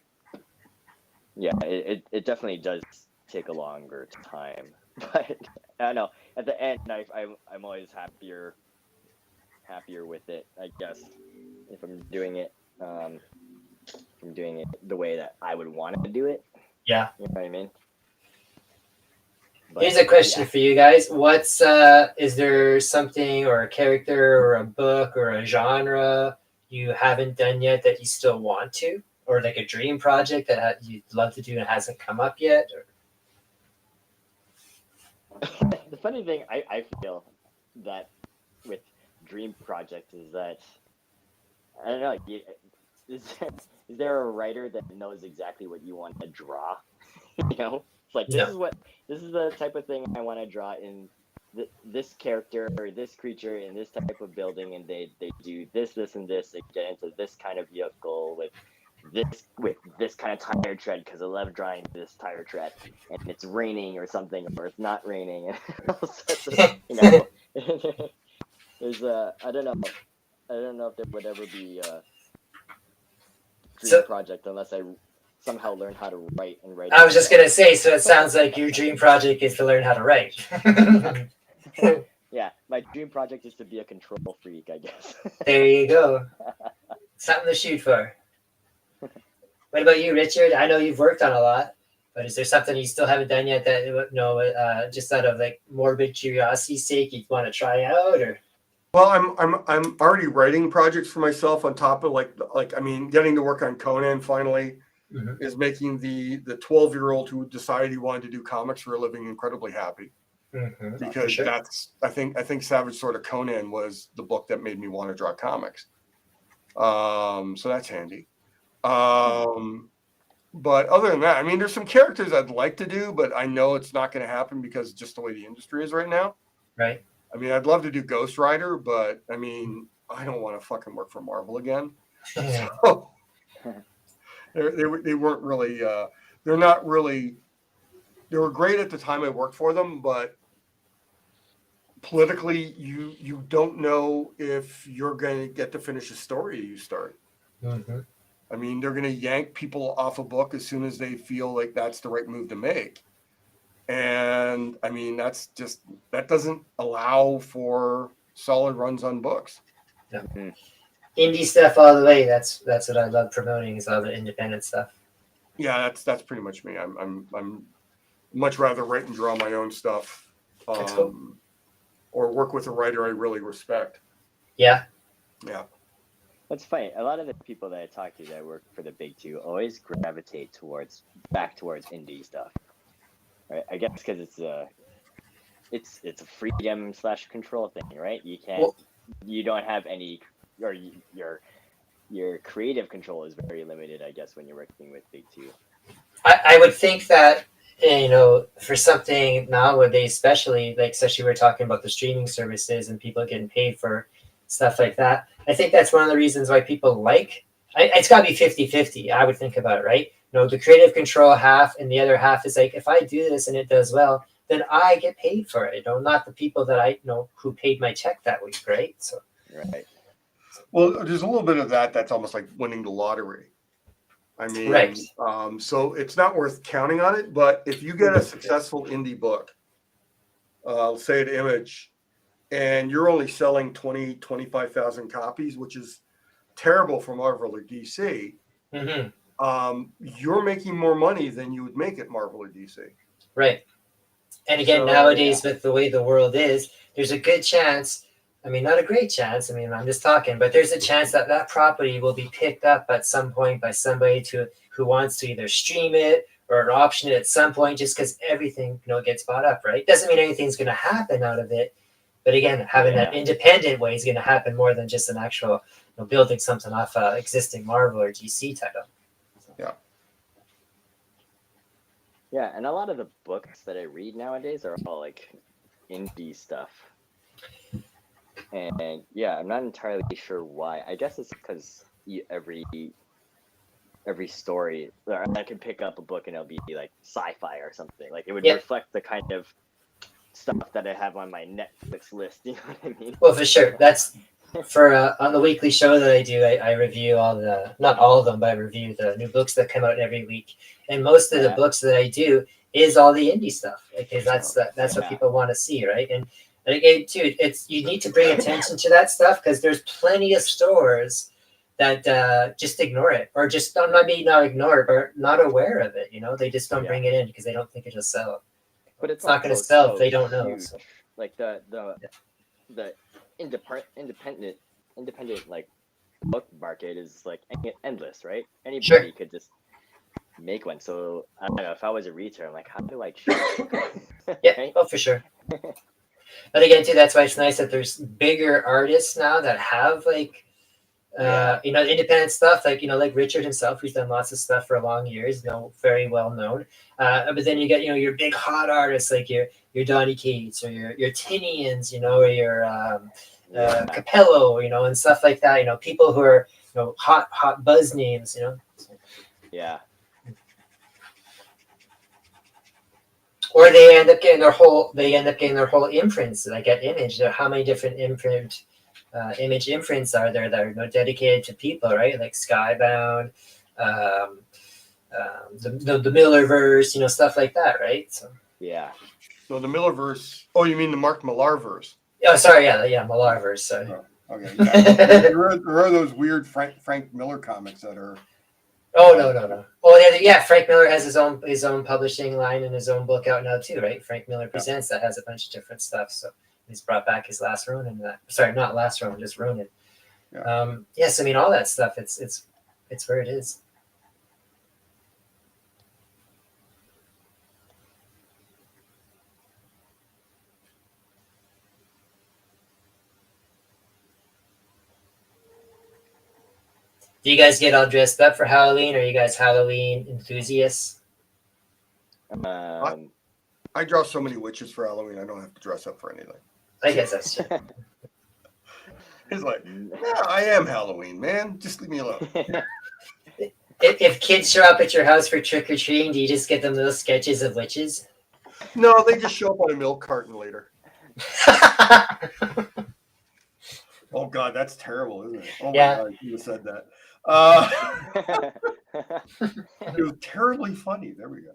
yeah, it definitely does take a longer time, but I don't know. At the end, I'm always happier with it. I guess if I'm doing it, if I'm doing it the way that I would want to do it. Yeah. You know what I mean? But, Here's a question yeah. for you guys. What's is there something or a character or a book or a genre you haven't done yet that you still want to, or like a dream project that you'd love to do and hasn't come up yet? The funny thing I feel that with dream projects is that I don't know. Is there, is there a writer that knows exactly what you want to draw? You know, it's like No. this is the type of thing I want to draw in this character or this creature in this type of building, and they do this and this. They get into this kind of vehicle with this kind of tire tread because I love drawing this tire tread, and it's raining or something, or it's not raining, and all sorts of, you know. There's I don't know. I don't know if there would ever be a dream So project unless I somehow learn how to write and write. I was just gonna say. So it sounds like your dream project is to learn how to write. Yeah, my dream project is to be a control freak, I guess. There you go. Something to shoot for. What about you, Richard? I know you've worked on a lot, but is there something you still haven't done yet that just out of like morbid curiosity's sake, you'd want to try out, or? Well, I'm already writing projects for myself on top of like I mean, getting to work on Conan finally is making the 12-year-old who decided he wanted to do comics for a living incredibly happy. Because sure. that's I think Savage Sword of Conan was the book that made me want to draw comics. So that's handy. But other than that, I mean, there's some characters I'd like to do, but I know it's not going to happen because just the way the industry is right now. Right. I mean, I'd love to do Ghost Rider, but I mean, I don't want to fucking work for Marvel again. So they weren't really. They're not really. They were great at the time I worked for them, but politically, you don't know if you're going to get to finish a story you start. I mean, they're going to yank people off a book as soon as they feel like that's the right move to make. And I mean, that doesn't allow for solid runs on books. Yeah. Indie stuff all the way. That's what I love promoting, is all the independent stuff. Yeah, that's pretty much me. I'm much rather write and draw my own stuff, Cool. or work with a writer I really respect. Yeah. Yeah. That's funny. A lot of the people that I talk to that work for the big two always gravitate back towards indie stuff. Right? I guess because it's a freedom / control thing, right? You don't have any, or your creative control is very limited, I guess, when you're working with big two. I would think that, for something nowadays, especially we're talking about the streaming services and people getting paid for stuff like that. I think that's one of the reasons why people it's got to be 50-50. I would think about it, right? The creative control half, and the other half is like, if I do this and it does well, then I get paid for it. Not the people that I know who paid my check that week, right? So, right. Well, there's a little bit of that. That's almost like winning the lottery. I mean, right. So it's not worth counting on it. But if you get a successful indie book, say at Image, and you're only selling 25,000 copies, which is terrible for Marvel or DC, you're making more money than you would make at Marvel or DC. Right. And again, nowadays, with the way the world is, there's a good chance. I mean, not a great chance. I mean, I'm just talking, but there's a chance that property will be picked up at some point by somebody who wants to either stream it or option it at some point, just because everything gets bought up, right? Doesn't mean anything's going to happen out of it, but again, having that independent way is going to happen more than just an actual building something off existing Marvel or DC title. Yeah. Yeah, and a lot of the books that I read nowadays are all like indie stuff. And yeah, I'm not entirely sure why. I guess it's because every story, I can pick up a book and it'll be like sci-fi or something. Like it would reflect the kind of stuff that I have on my Netflix list. You know what I mean? Well, for sure. That's for on the weekly show that I do. I review not all of them, but I review the new books that come out every week. And most of the books that I do is all the indie stuff, because that's what people want to see, right? And again, too, you need to bring attention to that stuff, because there's plenty of stores that just ignore it, or just not ignore it, but not aware of it. They just don't bring it in because they don't think it'll sell. But it's not going to sell if they don't know. Huge. So. Like the independent like book market is like endless, right? Anybody could just make one. So I don't know, if I was a retailer, I'm like, how do I choose? Yeah, right? Oh, for sure. But again, too, that's why it's nice that there's bigger artists now that have like independent stuff, like Richard himself, who's done lots of stuff for long years, very well known. But then you get, your big hot artists like your Donny Cates, or your Tinians, or your Capello, and stuff like that. People who are hot buzz names, Yeah. Or they end up getting their whole imprints, like at Image. How many different image imprints are there that are dedicated to people, right? Like Skybound, the Millerverse, stuff like that, right? So yeah. So the Millerverse. Oh, you mean the Mark Millarverse? Oh, sorry, yeah, Millarverse. Sorry. Oh, okay. Yeah. there are those weird Frank Miller comics that are. Oh no. Oh yeah, Frank Miller has his own publishing line and his own book out now too, right? Frank Miller Presents, that has a bunch of different stuff. So he's brought back his last Ronin. Sorry, not last Ronin, just Ronin. Yeah. Yes, I mean all that stuff. It's where it is. Do you guys get all dressed up for Halloween? Are you guys Halloween enthusiasts? I draw so many witches for Halloween. I don't have to dress up for anything. I guess that's true. It's like, yeah, I am Halloween, man. Just leave me alone. If kids show up at your house for trick or treating, do you just get them little sketches of witches? No, they just show up on a milk carton later. Oh God, that's terrible, isn't it? Oh my God, you said that. It was terribly funny. There we go.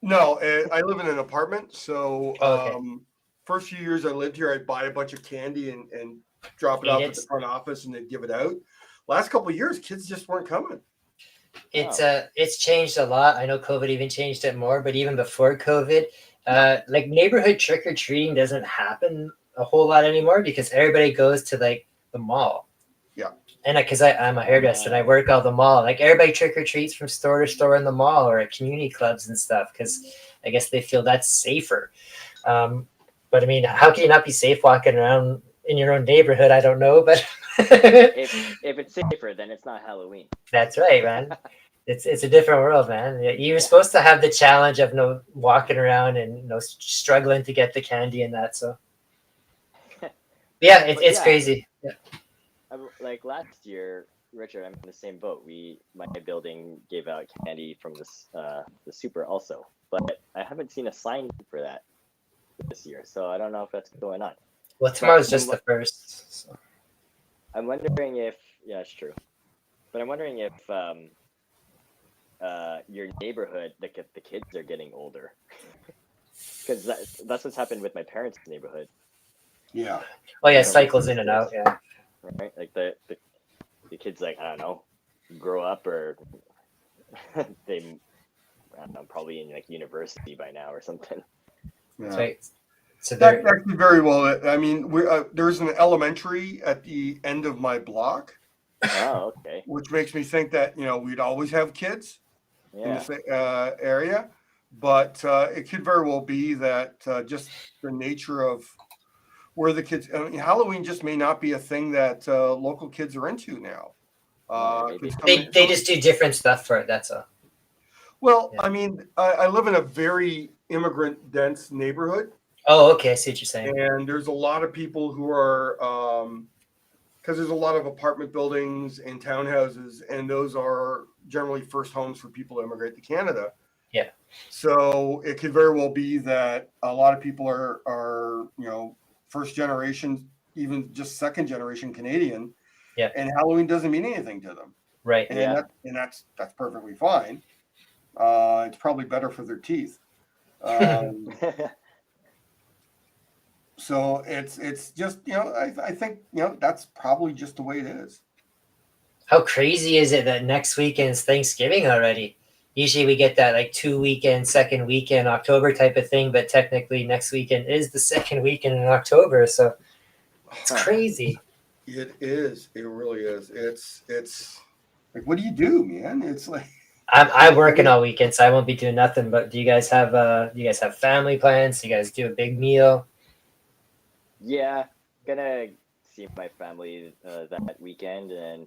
No, I live in an apartment, so first few years I lived here, I'd buy a bunch of candy and drop it off at the front office, and they'd give it out. Last couple of years, kids just weren't coming. It's changed a lot. I know COVID even changed it more, but even before COVID, like neighborhood trick or treating doesn't happen a whole lot anymore, because everybody goes to like the mall. Yeah. And because I'm a hairdresser and I work out the mall, like everybody trick or treats from store to store in the mall or at community clubs and stuff, because I guess they feel that's safer. But I mean, how can you not be safe walking around in your own neighborhood? I don't know, but if it's safer, then it's not Halloween. That's right, man. It's a different world, man. You were supposed to have the challenge of walking around and struggling to get the candy and that. So yeah, it's crazy. Yeah. Like last year, Richard, I'm in the same boat. My building gave out candy from the super also, but I haven't seen a sign for that this year, so I don't know if that's going on. Well, tomorrow's just the first. So. I'm wondering if it's true, but I'm wondering if your neighborhood, the kids are getting older, because that's what's happened with my parents' neighborhood. Yeah. Oh yeah, cycles in and out. Yeah. Right, like the kids, like, I don't know, grow up, or they, I don't know, probably in like university by now or something. Yeah. That's right. So that actually very well. I mean, there's an elementary at the end of my block. Oh, okay. Which makes me think that we'd always have kids in this area, but it could very well be that just the nature of where the kids. I mean, Halloween just may not be a thing that local kids are into now. They just do different stuff for it. That's all. Well, I mean, I live in a very immigrant-dense neighborhood. Oh, okay. I see what you're saying. And there's a lot of people who are, because there's a lot of apartment buildings and townhouses, and those are generally first homes for people to immigrate to Canada. Yeah. So it could very well be that a lot of people are first generation, even just second generation Canadian, and Halloween doesn't mean anything to them. Right. And that's perfectly fine. It's probably better for their teeth. So it's just I think that's probably just the way it is. How crazy is it that next weekend's Thanksgiving already? Usually we get that like 2 weekend, second weekend, October type of thing, but technically next weekend is the second weekend in October, so it's crazy. It is. It really is. It's like, what do you do, man? It's like I'm working all weekend, so I won't be doing nothing. But do you guys have family plans? Do you guys do a big meal? Yeah, gonna see my family that weekend and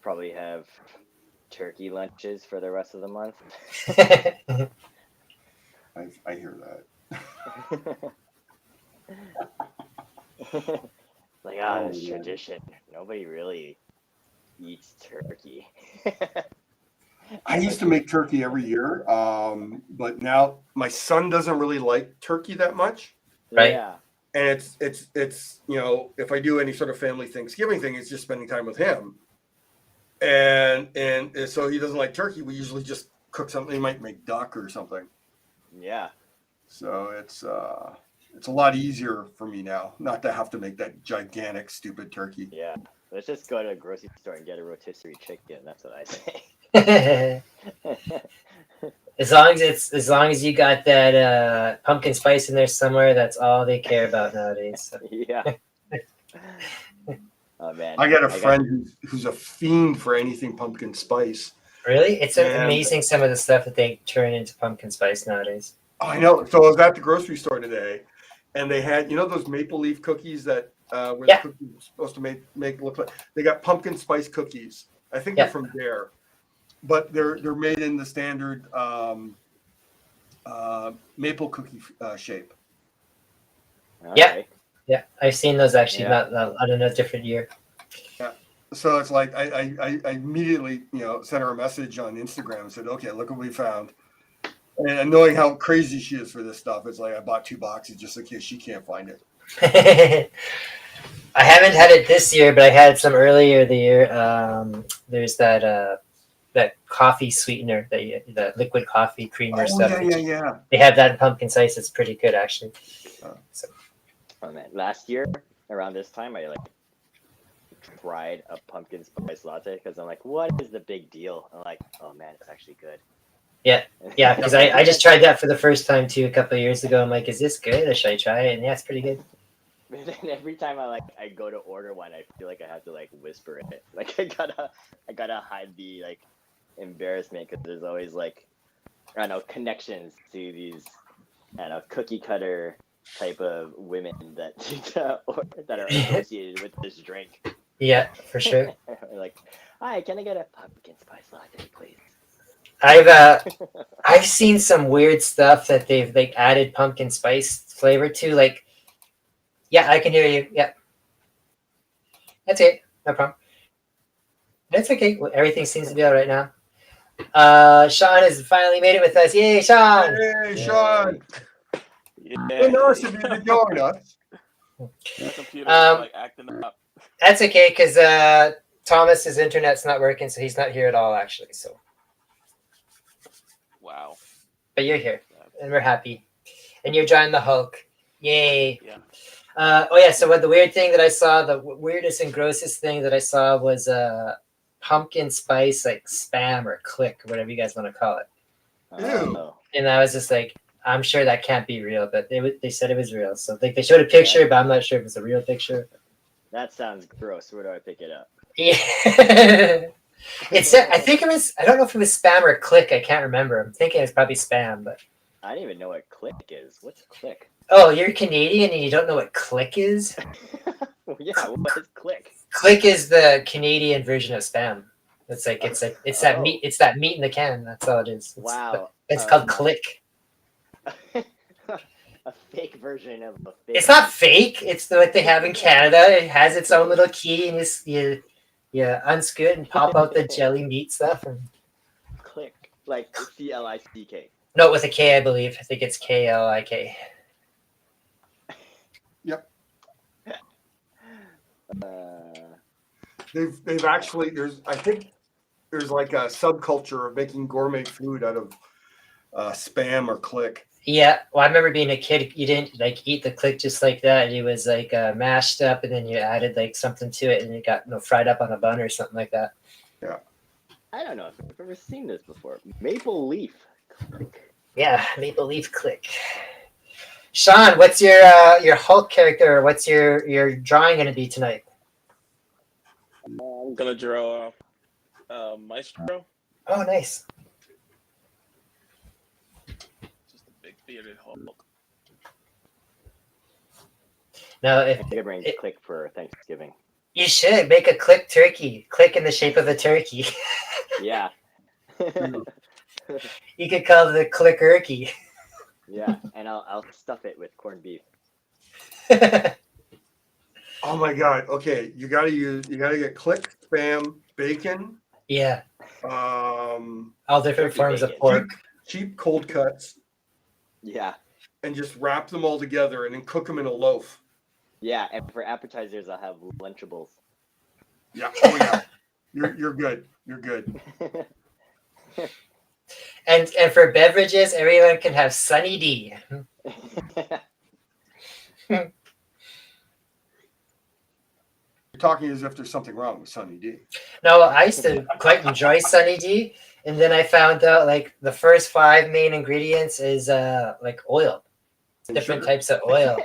probably have turkey lunches for the rest of the month. I hear that. Like, this tradition. Nobody really eats turkey. I used to make turkey every year, but now my son doesn't really like turkey that much. Right. Yeah. And it's if I do any sort of family Thanksgiving thing, it's just spending time with him. And so he doesn't like turkey. We usually just cook something. He might make duck or something. Yeah. So it's a lot easier for me now not to have to make that gigantic stupid turkey. Yeah. Let's just go to a grocery store and get a rotisserie chicken. That's what I say. As long as you got that pumpkin spice in there somewhere, that's all they care about nowadays. So. Yeah. Oh man. I got a friend who's a fiend for anything pumpkin spice. Really? It's amazing some of the stuff that they turn into pumpkin spice nowadays. I know. So I was at the grocery store today, and they had those maple leaf cookies that where the cookies are supposed to make look like they got pumpkin spice cookies. I think they're from Dare, but they're made in the standard maple cookie shape. Okay. Yeah, I've seen those actually. Not on a different year. Yeah. So it's like I immediately sent her a message on Instagram and said, okay, look what we found. And knowing how crazy she is for this stuff, it's like I bought 2 boxes just in case she can't find it. I haven't had it this year, but I had some earlier the year. There's that coffee sweetener, the liquid coffee creamer stuff. Yeah. They have that in pumpkin spice. It's pretty good, actually. Oh man, last year around this time, I tried a pumpkin spice latte because I'm like, what is the big deal? I'm like, oh man, it's actually good. Yeah, because I just tried that for the first time too a couple of years ago. I'm like, is this good or should I try it? And yeah, it's pretty good. And then every time I go to order one, I feel like I have to whisper it. Like I gotta hide the embarrassment because there's always I don't know, connections to these cookie cutter type of women that are associated with this drink. Yeah, for sure. Like, hi, can I get a pumpkin spice latte, please? I've seen some weird stuff that they've added pumpkin spice flavor to. Yeah, I can hear you. Yeah, that's it. No problem. That's okay. Well, everything seems to be all right now. Sean has finally made it with us. Yay, Sean! Hey, Sean! Yeah. Hey, nice of you to join us. My computer's acting up. That's okay because Thomas's internet's not working, so he's not here at all, actually. So. Wow. But you're here, and we're happy. And you're John the Hulk. Yay. Yeah. So what the weird thing that I saw, the weirdest and grossest thing that I saw was pumpkin spice, spam or click, or whatever you guys want to call it. Ew. And I was just like, I'm sure that can't be real, but they said it was real. So they showed a picture, but I'm not sure if it's a real picture. That sounds gross. Where do I pick it up? Yeah. I think it was, I don't know if it was spam or click. I can't remember. I'm thinking it's probably spam, but. I don't even know what click is. What's click? Oh, you're Canadian and you don't know what click is? Yeah, what is click? Click is the Canadian version of spam. It's that meat. It's that meat in the can. That's all it is. Wow. It's called click. A fake version of a fake. It's not fake. It's what they have in Canada. It has its own little key, and you unscrew it and pop out the jelly meat stuff. And click, like CLICK. No, with a K, I believe. I think it's KLIK. Yep. Uh, They've actually I think there's like a subculture of making gourmet food out of spam or click. Yeah, well, I remember being a kid. You didn't like eat the click just like that. It was like mashed up, and then you added like something to it, and it got fried up on a bun or something like that. Yeah. I don't know if I've ever seen this before. Maple leaf. Click. Yeah, maple leaf click. Sean, what's your Hulk character? What's your drawing going to be tonight? I'm gonna draw Maestro, Oh, nice. just a big bearded Hulk. Now, if I'm gonna bring click for Thanksgiving. you should make a click turkey, click in the shape of a turkey. Yeah. You could call it a clickerky. Yeah, and I'll stuff it with corned beef. Oh my god. Okay, you gotta get click, spam, bacon, Yeah, um, all different Turkey forms of bacon. pork. cheap cold cuts, Yeah. and just wrap them all together and then cook them in a loaf. Yeah, and for appetizers I'll have Lunchables. Yeah. Oh yeah. You're good. You're good. And for beverages, everyone can have Sunny D. You're talking as if there's something wrong with Sunny D. No, I used to quite enjoy Sunny D, and then I found out like the first 5 main ingredients is like oil, different Sugar. types of oil.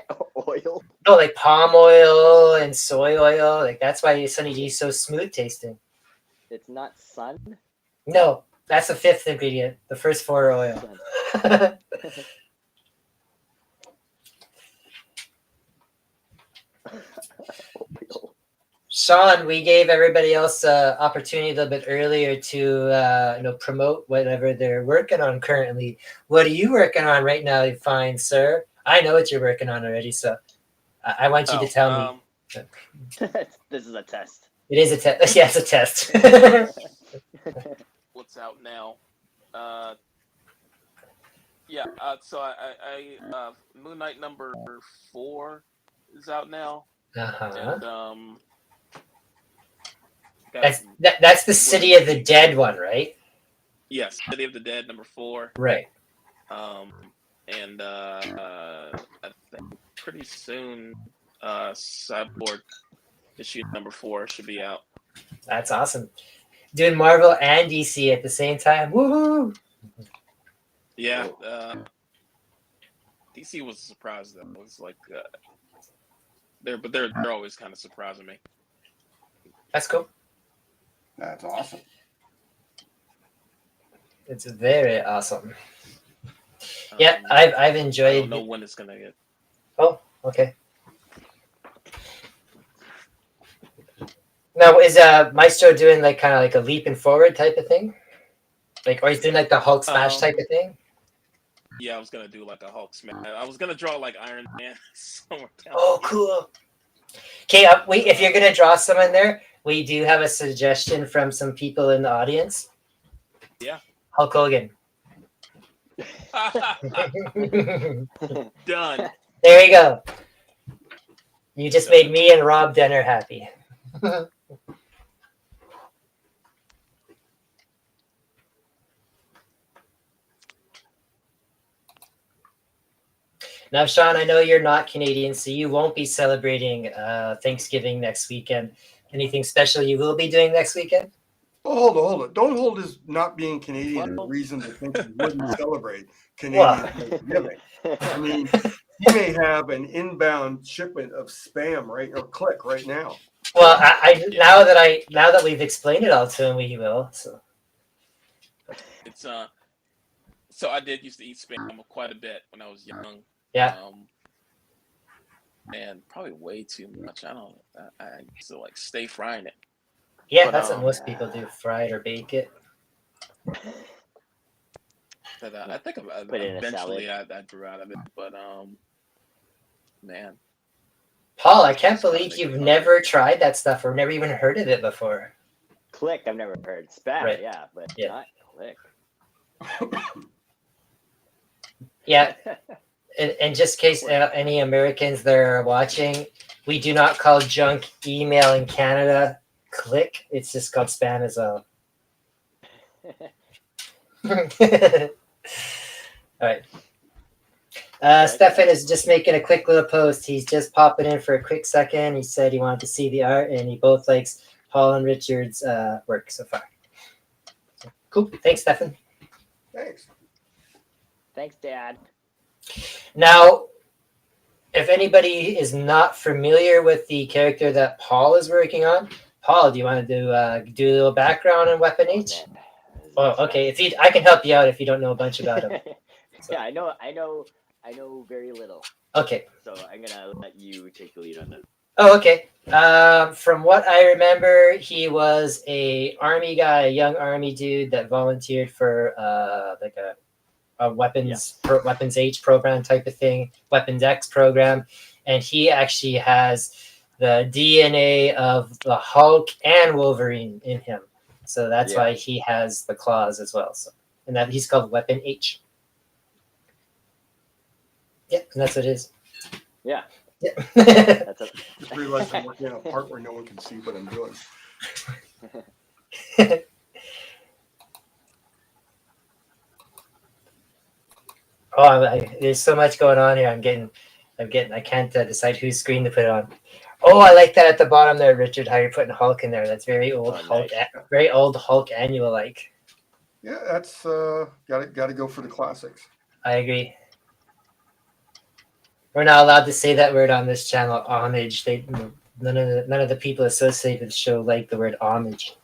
Oil. No, like palm oil and soy oil. Like that's why Sunny D is so smooth tasting. It's not sun. No, that's the 5th ingredient. The first 4 are oil. Sun. Oil. Sean, we gave everybody else opportunity a little bit earlier to promote whatever they're working on currently. What are you working on right now, fine sir? I know what you're working on already, so I want you to tell me. This is a test. It is a test. Yeah, it's a test. What's out now? So I Moon Knight number 4 is out now, Uh-huh. and That's the City of the Dead one, right? yes, City of the Dead number 4. Right. And I think pretty soon, Cyborg issue number 4 should be out. That's awesome. Doing Marvel and DC at the same time. Woohoo! Yeah, DC was a surprise though. It was like they're always kind of surprising me. That's cool. That's awesome. It's very awesome. Yeah, I've I enjoyed. don't know when it's gonna get. Oh, okay. Now is Maestro doing like kind of like a leap and forward type of thing? Like, or he's doing like the Hulk smash type of thing? Yeah, I was gonna do like a Hulk smash. I was gonna draw like Iron Man somewhere down. Oh, cool. Okay, wait. If you're gonna draw someone there, we do have a suggestion from some people in the audience. Yeah. Hulk Hogan. Done. There you go. You just made me and Rob Denner happy. Now, Sean, I know you're not Canadian, so you won't be celebrating Thanksgiving next weekend. Anything special you will be doing next weekend? Oh, hold it. Don't hold his not being Canadian a reason to think he wouldn't celebrate Canadian Thanksgiving. I mean, he may have an inbound shipment of spam or click right now. Well, now that we've explained it all to him, we will. So It's So I did used to eat spam quite a bit when I was young. yeah. And probably way too much. I used to like stay frying it. Yeah, But, that's what most people do, fry it or bake it. But I think Put it in a eventually I grew out of it. But man, Paul, I can't believe you've never tried that stuff or never even heard of it before. Click, I've never heard. Spet, Right. yeah, but Yeah. not click. Yeah, and just in case any Americans that are watching, we do not call junk email in Canada click. It's just called spam as well. All right. Stefan is just making a quick little post. He's just popping in for a quick second. He said he wanted to see the art, and he both likes Paul and Richard's work so far. Cool. Thanks, Stefan. Thanks. Thanks, Dad. Now, if anybody is not familiar with the character that Paul is working on, Paul, do you want to do a little background on Weapon H? Oh, okay. I can help you out if you don't know a bunch about him. Yeah, I know very little. Okay. So I'm gonna let you take the lead on it. Oh, okay. From what I remember, he was a army guy, a young army dude that volunteered for like a weapons weapons H program type of thing, weapons X program, and he actually has the DNA of the Hulk and Wolverine in him, so that's why he has the claws as well. So, and that he's called Weapon H. Yeah, and that's what it is. Yeah. Yeah. Just realized I'm working on a part where no one can see what I'm doing. There's so much going on here. I can't decide whose screen to put it on. Oh, I like that at the bottom there, Richard. How you're putting Hulk in there? That's very old Hulk, nice. Very old Hulk annual like. Yeah, that's gotta go for the classics. I agree. We're not allowed to say that word on this channel. Homage. None of the people associated with the show like the word homage.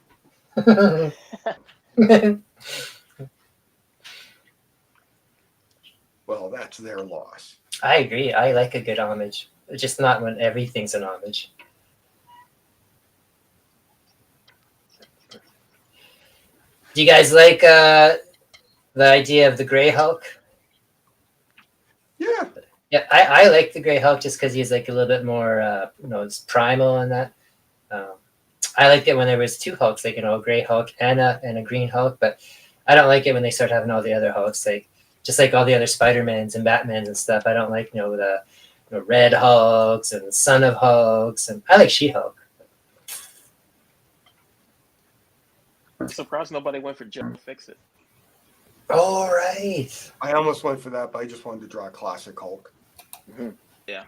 Well, that's their loss. I agree. I like a good homage. Just not when everything's an homage. Do you guys like the idea of the Grey Hulk? Yeah. Yeah, I like the Grey Hulk just because he's like a little bit more, it's primal and that. I liked it when there was two Hulks, like a Grey Hulk and a Green Hulk, but I don't like it when they start having all the other Hulks, just like all the other Spider-Mans and Batmans and stuff. I don't like the Red Hulks and Son of Hulks, and I like She-Hulk. I'm surprised nobody went for Joe Fix-It. All right. I almost went for that, but I just wanted to draw a classic Hulk. Mm-hmm. Yeah.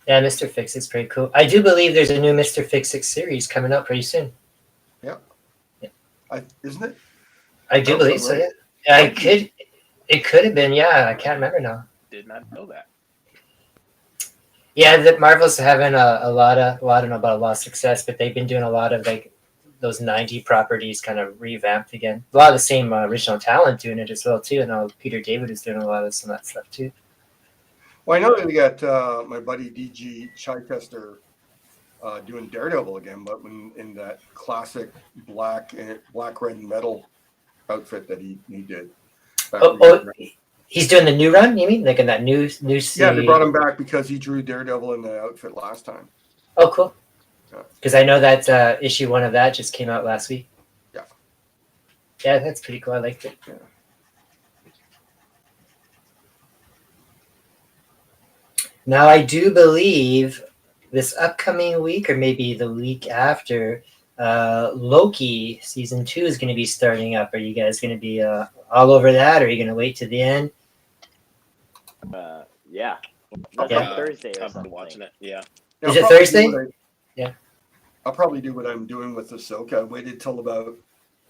Yeah, Mr. Fix-It's pretty cool. I do believe there's a new Mr. Fix-It series coming out pretty soon. Yeah. Isn't it? I do believe so, yeah. It could have been, yeah. I can't remember now. Did not know that. Yeah, the Marvel's having a lot of success, but they've been doing a lot of those 90 properties kind of revamped again. A lot of the same original talent doing it as well too. And now Peter David is doing a lot of some of that stuff too. Well, I know that we got my buddy DG Chichester doing Daredevil again, but in that classic black, red, and metal outfit that he did. He's doing the new run. You mean like in that new? Yeah, they brought him back because he drew Daredevil in the outfit last time. Oh, cool. Because I know that issue 1 of that just came out last week. Yeah. Yeah, that's pretty cool. I liked it. Yeah. Now, I do believe this upcoming week, or maybe the week after, Loki season 2 is going to be starting up. Are you guys going to be all over that, or are you going to wait to the end? Yeah. That's on Thursday or something. I'm watching it. Yeah. Is it Thursday? Yeah. I'll probably do what I'm doing with Ahsoka. I waited till about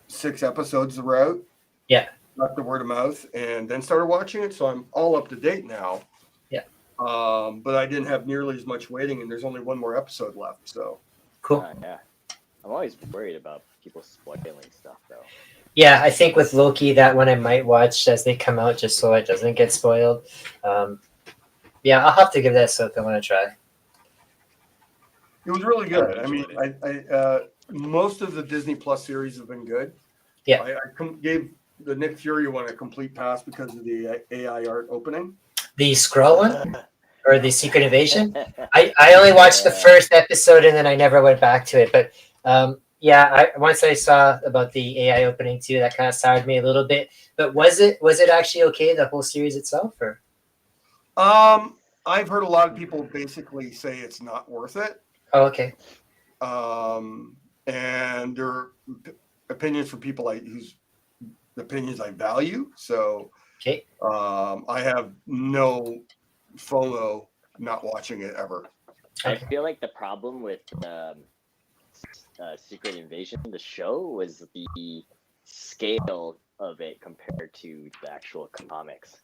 6 episodes were out. Yeah. Got the word of mouth, and then started watching it. So I'm all up to date now. Yeah. But I didn't have nearly as much waiting, and there's only 1 more episode left. So cool. Yeah. I'm always worried about people spoiling stuff, though. Yeah, I think with Loki, that one I might watch as they come out, just so it doesn't get spoiled. Yeah, I'll have to give that Ahsoka one a try. it was really good. I mean, I most of the Disney Plus series have been good. Yeah. I gave the Nick Fury one a complete pass because of the AI art opening. The Skrull one? Or the Secret Invasion? I only watched the first episode and then I never went back to it. But Yeah, once I saw about the AI opening too, that kind of soured me a little bit. But was it actually okay, the whole series itself, or? I've heard a lot of people basically say it's not worth it. Oh, okay. And there are opinions from people whose opinions I value. So Okay. I have no FOMO not watching it ever. I feel like the problem with Secret Invasion, the show, was the scale of it compared to the actual comics.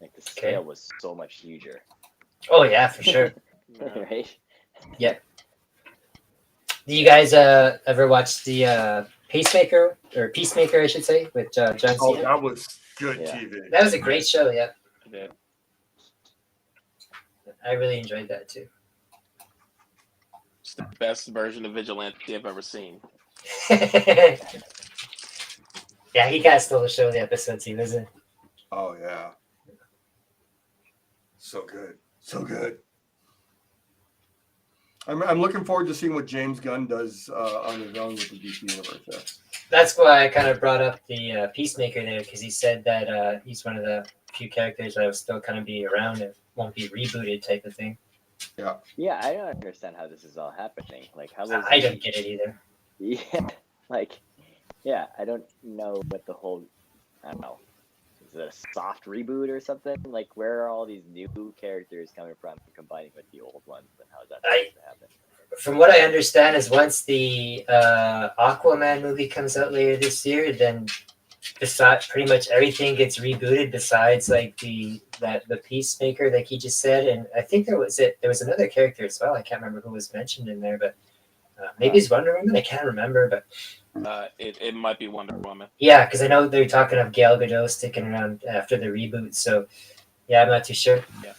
Like the scale was so much huger. Oh yeah, for sure. Right? Yeah. Do you guys ever watch the Peacemaker, I should say, with John Cena? Oh, that was good TV. That was a great show. Yeah. Yeah. I really enjoyed that too. It's the best version of Vigilante I've ever seen. Yeah, he got stole the show in the episode too, isn't it? Oh yeah. So good. So good. I'm looking forward to seeing what James Gunn does on his own with the DC universe. Yeah. That's why I kind of brought up the Peacemaker there, because he said that he's one of the few characters that will still kind of be around and won't be rebooted type of thing. Yeah. Yeah, I don't understand how this is all happening. Like, how is I don't get it either. Yeah, like, yeah, I don't know what the whole, I don't know, is it a soft reboot or something? Like, where are all these new characters coming from combining with the old ones, and how is that supposed to happen? From what I understand is once the Aquaman movie comes out later this year, then pretty much everything gets rebooted besides like the Peacemaker, like he just said. And I think there was another character as well. I can't remember who was mentioned in there, but maybe it's Wonder Woman. I can't remember, but it might be Wonder Woman. Yeah, because I know they're talking of Gal Gadot sticking around after the reboot. So yeah, I'm not too sure. Yeah.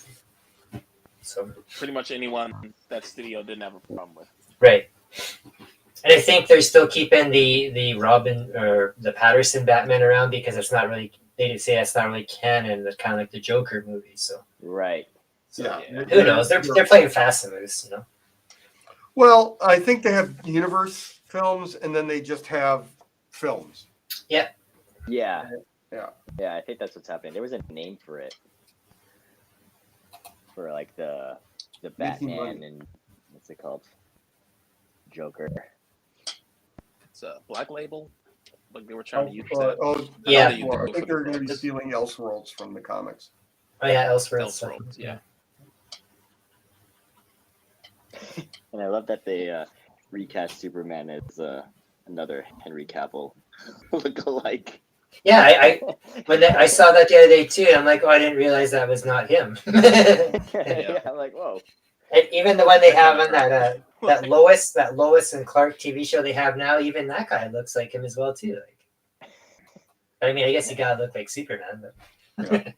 So pretty much anyone that studio didn't have a problem with. Right. And I think they're still keeping the Robin or the Patterson Batman around because it's not really, they did say that's not really canon. That's kind of like the Joker movie. So right. So yeah. Who knows? They're playing fast and loose, you know. Well, I think they have universe films and then they just have films. Yeah. Yeah. Yeah. Yeah, I think that's what's happening. There was a name for it. For like the Batman and what's it called? Joker. It's a Black Label. Like they were trying to use that. Yeah. I think they're going to be stealing Elseworlds from the comics. Oh yeah, Elseworlds. Yeah. And I love that they recast Superman as another Henry Cavill look-alike. Yeah, I saw that the other day too, and I'm like, oh, I didn't realize that was not him. Yeah, I'm like, whoa. And even the one they have on that Lois and Clark TV show they have now, even that guy looks like him as well too. Like, I mean, I guess he gotta look like Superman, but. Yeah.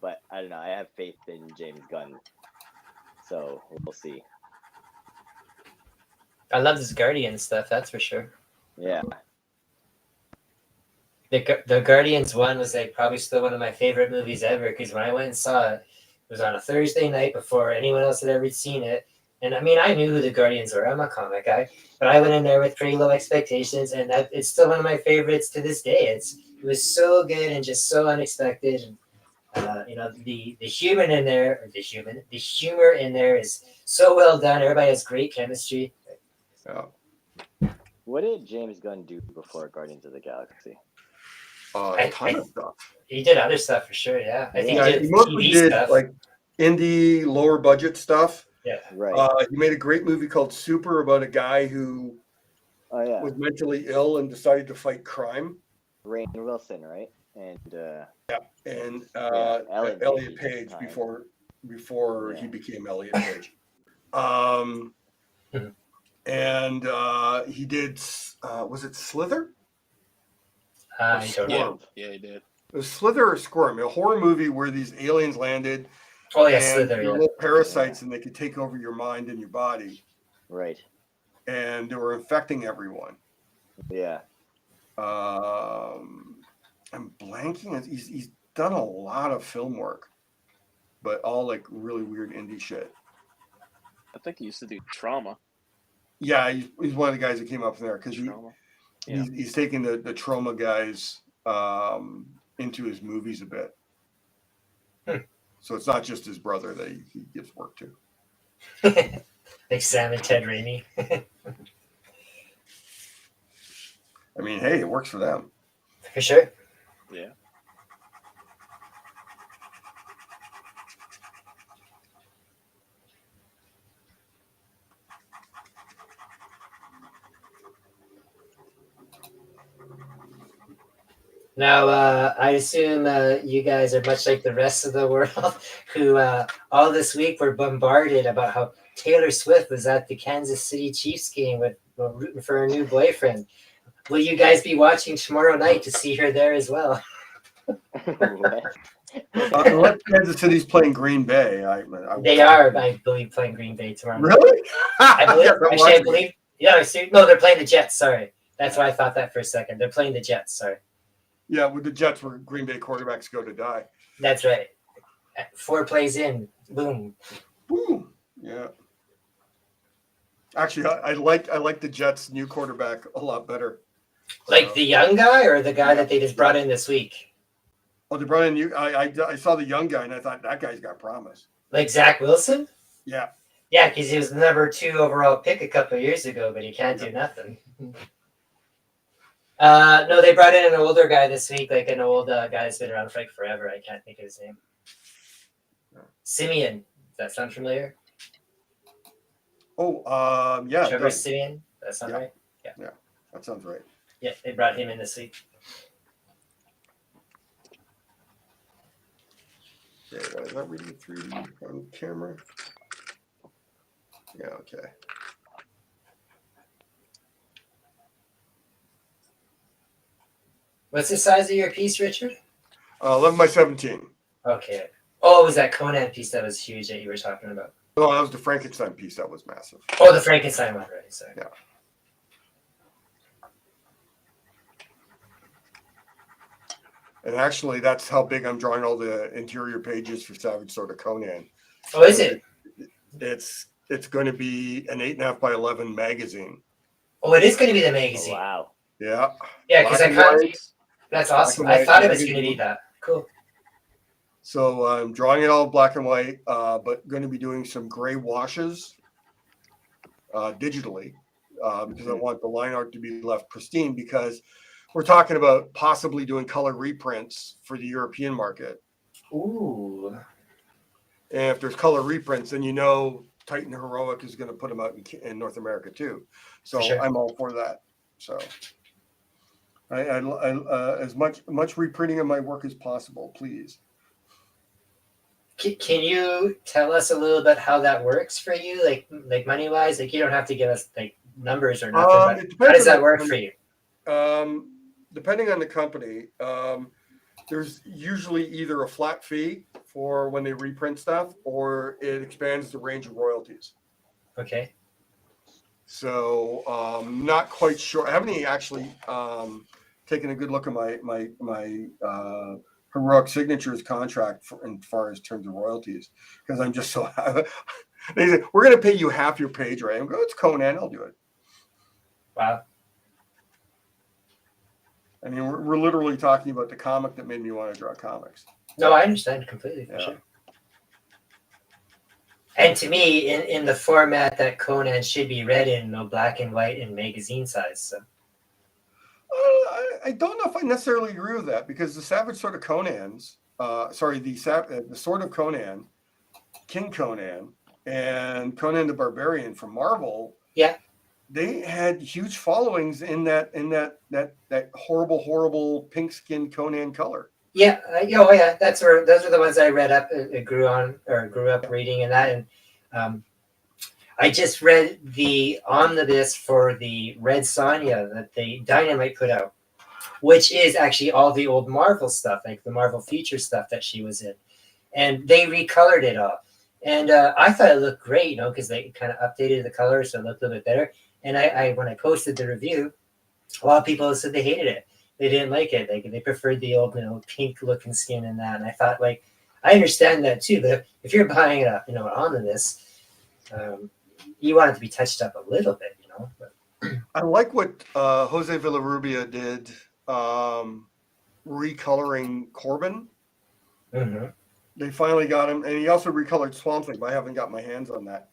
But I don't know. I have faith in James Gunn, so we'll see. I love this Guardian stuff, that's for sure. Yeah. The Guardians one was like probably still one of my favorite movies ever, because when I went and saw it, it was on a Thursday night before anyone else had ever seen it. And I mean, I knew who the Guardians were. I'm a comic guy, but I went in there with pretty low expectations, and it's still one of my favorites to this day. It was so good and just so unexpected. And you know, the humor in there is so well done. Everybody has great chemistry. Yeah. What did James Gunn do before Guardians of the Galaxy? A ton of stuff. He did other stuff for sure. Yeah, I think he mostly did stuff. Like indie, lower budget stuff. Yeah, right. He made a great movie called Super about a guy who was mentally ill and decided to fight crime. Rainn Wilson, right? And Elliot Page before he became Elliot Page. And he did was it Slither? I don't know. Yeah, he did. It was Slither or Squirm, a horror movie where these aliens landed. Oh yeah, Slither. They're little parasites, and they could take over your mind and your body. Right. And they were infecting everyone. Yeah. I'm blanking. He's done a lot of film work, but all like really weird indie shit. I think he used to do Trauma. Yeah, he's one of the guys that came up from there because Trauma. Yeah. he's taking the Trauma guys into his movies a bit. So it's not just his brother that he gives work to. Like Sam and Ted Raimi. I mean, hey, it works for them. For sure. Yeah. Now, I assume you guys are much like the rest of the world who all this week were bombarded about how Taylor Swift was at the Kansas City Chiefs game with rooting for her new boyfriend. Will you guys be watching tomorrow night to see her there as well? Unless Kansas City's playing Green Bay. They are, I believe, playing Green Bay tomorrow night. Really? I believe. Yeah, no, they're playing the Jets. Sorry. That's why I thought that for a second. They're playing the Jets. Sorry. Yeah, with the Jets where Green Bay quarterbacks go to die. That's right. 4 plays in, boom. Boom. Yeah. Actually, I like the Jets' new quarterback a lot better. Like the young guy or the guy that they just brought in this week? Oh, they brought in you. I saw the young guy and I thought that guy's got promise. Like Zach Wilson? Yeah. Yeah, because he was the number 2 overall pick a couple of years ago, but he can't do nothing. No, they brought in an older guy this week, like an old guy that's been around for like forever. I can't think of his name. Simeon. Does that sound familiar? Oh, yeah. Trevor Simeon. That sound right? Yeah, that sounds right. Yeah, they brought him in this week. Okay, is that reading 3D on camera? Yeah, okay. What's the size of your piece, Richard? 11 by 17. Okay. Oh, it was that Conan piece that was huge that you were talking about? Oh, that was the Frankenstein piece. That was massive. Oh, the Frankenstein one, right? Sorry. Yeah. And actually, that's how big I'm drawing all the interior pages for Savage Sword of Conan. Oh, is it? It's going to be an 8.5 by 11 magazine. Oh, it is going to be the magazine. Oh, wow. Yeah. Yeah, because I can't. That's awesome. I thought it was going to be magazine. that. Cool. So I'm drawing it all black and white, but going to be doing some gray washes digitally because I want the line art to be left pristine because we're talking about possibly doing color reprints for the European market. Ooh. And if there's color reprints, then you know Titan Heroic is going to put them out in North America too. So Sure. I'm all for that. So I as much reprinting of my work as possible, please. Can you tell us a little bit how that works for you, like money wise? Like you don't have to give us like numbers or nothing. But how does that work for you? Depending on the company, there's usually either a flat fee for when they reprint stuff, or it expands the range of royalties. Okay. So not quite sure. I haven't actually taken a good look at my Heroic Signatures contract in far as terms of royalties, because I'm just so. They say we're going to pay you half your page rate. I'm going, it's Conan, I'll do it. Wow. I mean, we're literally talking about the comic that made me want to draw comics. No, I understand completely for sure. And to me, in the format that Conan should be read in, black and white and magazine size. So. I don't know if I necessarily agree with that, because the Savage Sword of Conan's, the Sword of Conan, King Conan, and Conan the Barbarian from Marvel. Yeah. They had huge followings in that horrible pink skinned Conan color. Yeah, yeah. Those are the ones I read up, grew up reading, and that. And I just read the omnibus for the Red Sonja that the Dynamite put out, which is actually all the old Marvel stuff, like the Marvel Future stuff that she was in, and they recolored it all. And I thought it looked great, because they kind of updated the colors so it looked a little bit better. And I when I posted the review, a lot of people said they hated it. they didn't like it. Like they preferred the old, pink looking skin and that. And I thought, like, I understand that too. But if you're buying a, Omnibus, you want it to be touched up a little bit, But I like what Jose Villarrubia did, recoloring Corbin. mm-hmm. They finally got him, and he also recolored Swamp Thing, but I haven't got my hands on that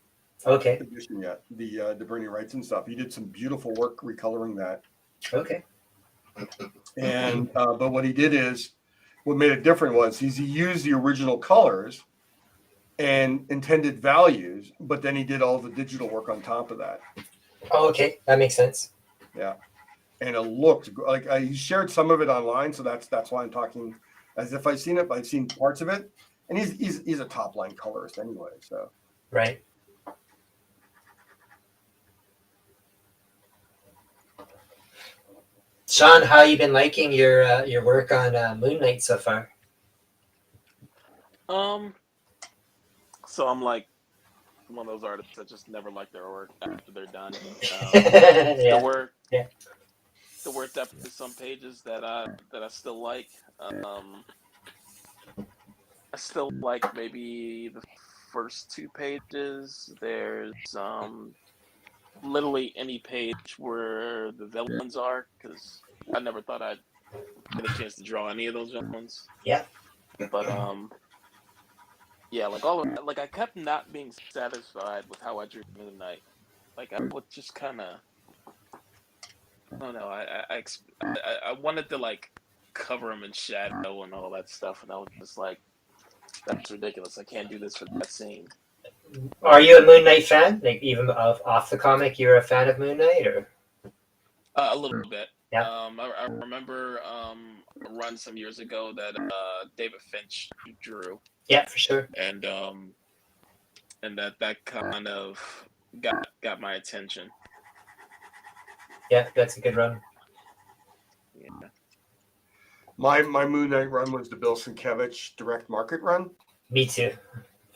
Okay. edition yet. The Bernie Wrights and stuff. He did some beautiful work recoloring that. Okay. And but what he did is, what made it different was he used the original colors and intended values, but then he did all the digital work on top of that. Oh, okay, that makes sense. Yeah, and it looked like he shared some of it online, so that's why I'm talking as if I've seen it, but I've seen parts of it. And he's a top line colorist anyway, so Right. Sean, how you been liking your work on Moon Knight so far? So I'm like one of those artists that just never like their work after they're done. Yeah. The work definitely some pages that I still like. I still like maybe the first two pages. There's literally any page where the villains are, because I never thought I'd get a chance to draw any of those villains. Yeah. But yeah, like I kept not being satisfied with how I drew Moon Knight. Like I would just kind of, I don't know. I wanted to like cover him in shadow and all that stuff, and I was just like, that's ridiculous. I can't do this for that scene. Are you a Moon Knight fan? Like even off the comic, you're a fan of Moon Knight, or? A little bit. Yeah. I remember a run some years ago that David Finch drew. Yeah, for sure. And that kind of got my attention. Yeah, that's a good run. Yeah. my Moon Knight run was the Bill Sienkiewicz direct market run. Me too,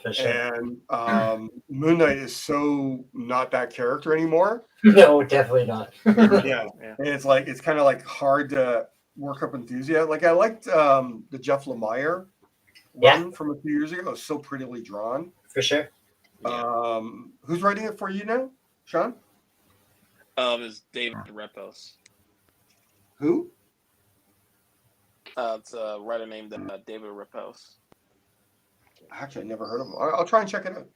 for sure. And Moon Knight is so not that character anymore. No, definitely not. Yeah. And it's kind of like hard to work up enthusiasm. Like I liked the Jeff Lemire run from a few years ago. It was so prettily drawn. For sure. Yeah. Who's writing it for you now, Sean? It's David Repos. Who? It's a writer named David Repos. Actually, I never heard of him. I'll try and check it out.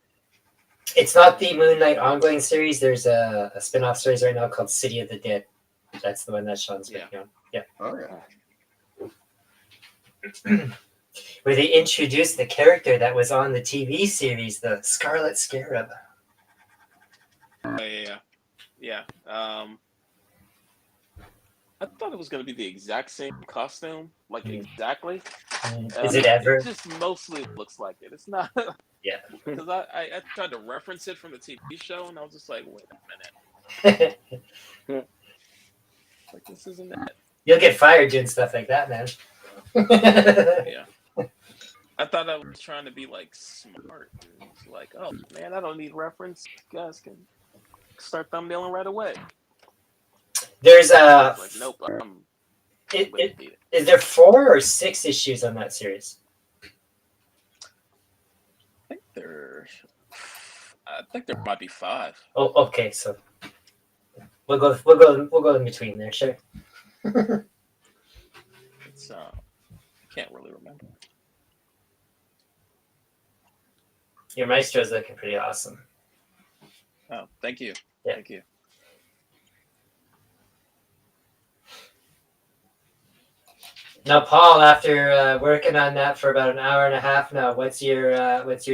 It's not the Moon Knight ongoing series. There's a spin-off series right now called City of the Dead. That's the one that Sean's working on. Yeah. Oh, yeah. Where they introduced the character that was on the TV series, the Scarlet Scarab. Oh, yeah. I thought it was going to be the exact same costume, like exactly. Is it ever? It just mostly looks like it. It's not. Yeah. Because I tried to reference it from the TV show, and I was just like, wait a minute. Like, this isn't it. You'll get fired doing stuff like that, man. Yeah. I thought I was trying to be like smart. It's like, oh man, I don't need reference. You guys can start thumbnailing right away. There's a like, nope. Is there 4 or 6 issues on that series? I think there might be 5. Oh, okay. So we'll go in between there. Sure. It's I can't really remember. Your Maestro's looking pretty awesome. Oh, thank you. Yeah. Thank you. Now, Paul, after working on that for about an hour and a half now, what's your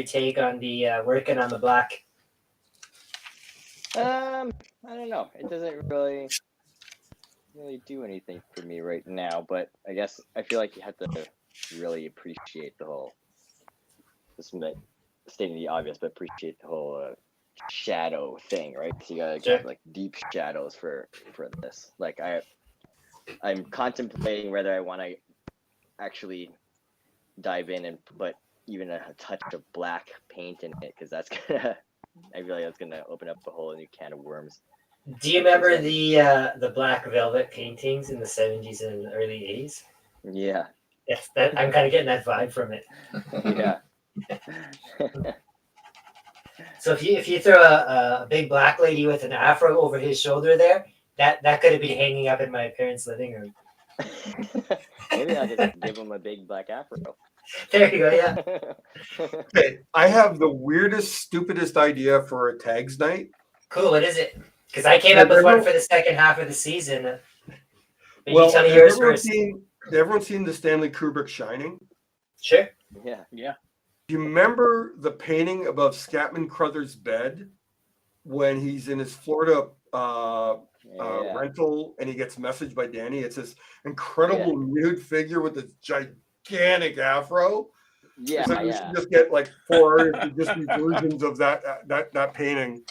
take on the working on the black? I don't know. It doesn't really do anything for me right now, but I guess I feel like you have to really appreciate the whole, this is stating the obvious, but appreciate the whole shadow thing, right? So you gotta get like deep shadows for this. Like I'm contemplating whether I want to actually dive in and put even a touch of black paint in it, because that's gonna, I feel like that's gonna open up a whole new can of worms. Do you remember the black velvet paintings in the 70s and early 80s? Yeah. Yes, I'm kind of getting that vibe from it. Yeah. So if you throw a big black lady with an afro over his shoulder there, that could have been hanging up in my parents' living room. Maybe I'll just give him a big black afro. There you go. Yeah. Okay, I have the weirdest, stupidest idea for a tags night. Cool. What is it? Because I came up with one for the second half of the season. But you tell me has yours everyone first. everyone seen the Stanley Kubrick Shining? Sure. Yeah. Yeah. Do you remember the painting above Scatman Crothers' bed when he's in his Florida rental and he gets a message by Danny? It's this incredible nude figure with this gigantic afro. Yeah, it's like we should just get like 4 hours to just be versions of that painting.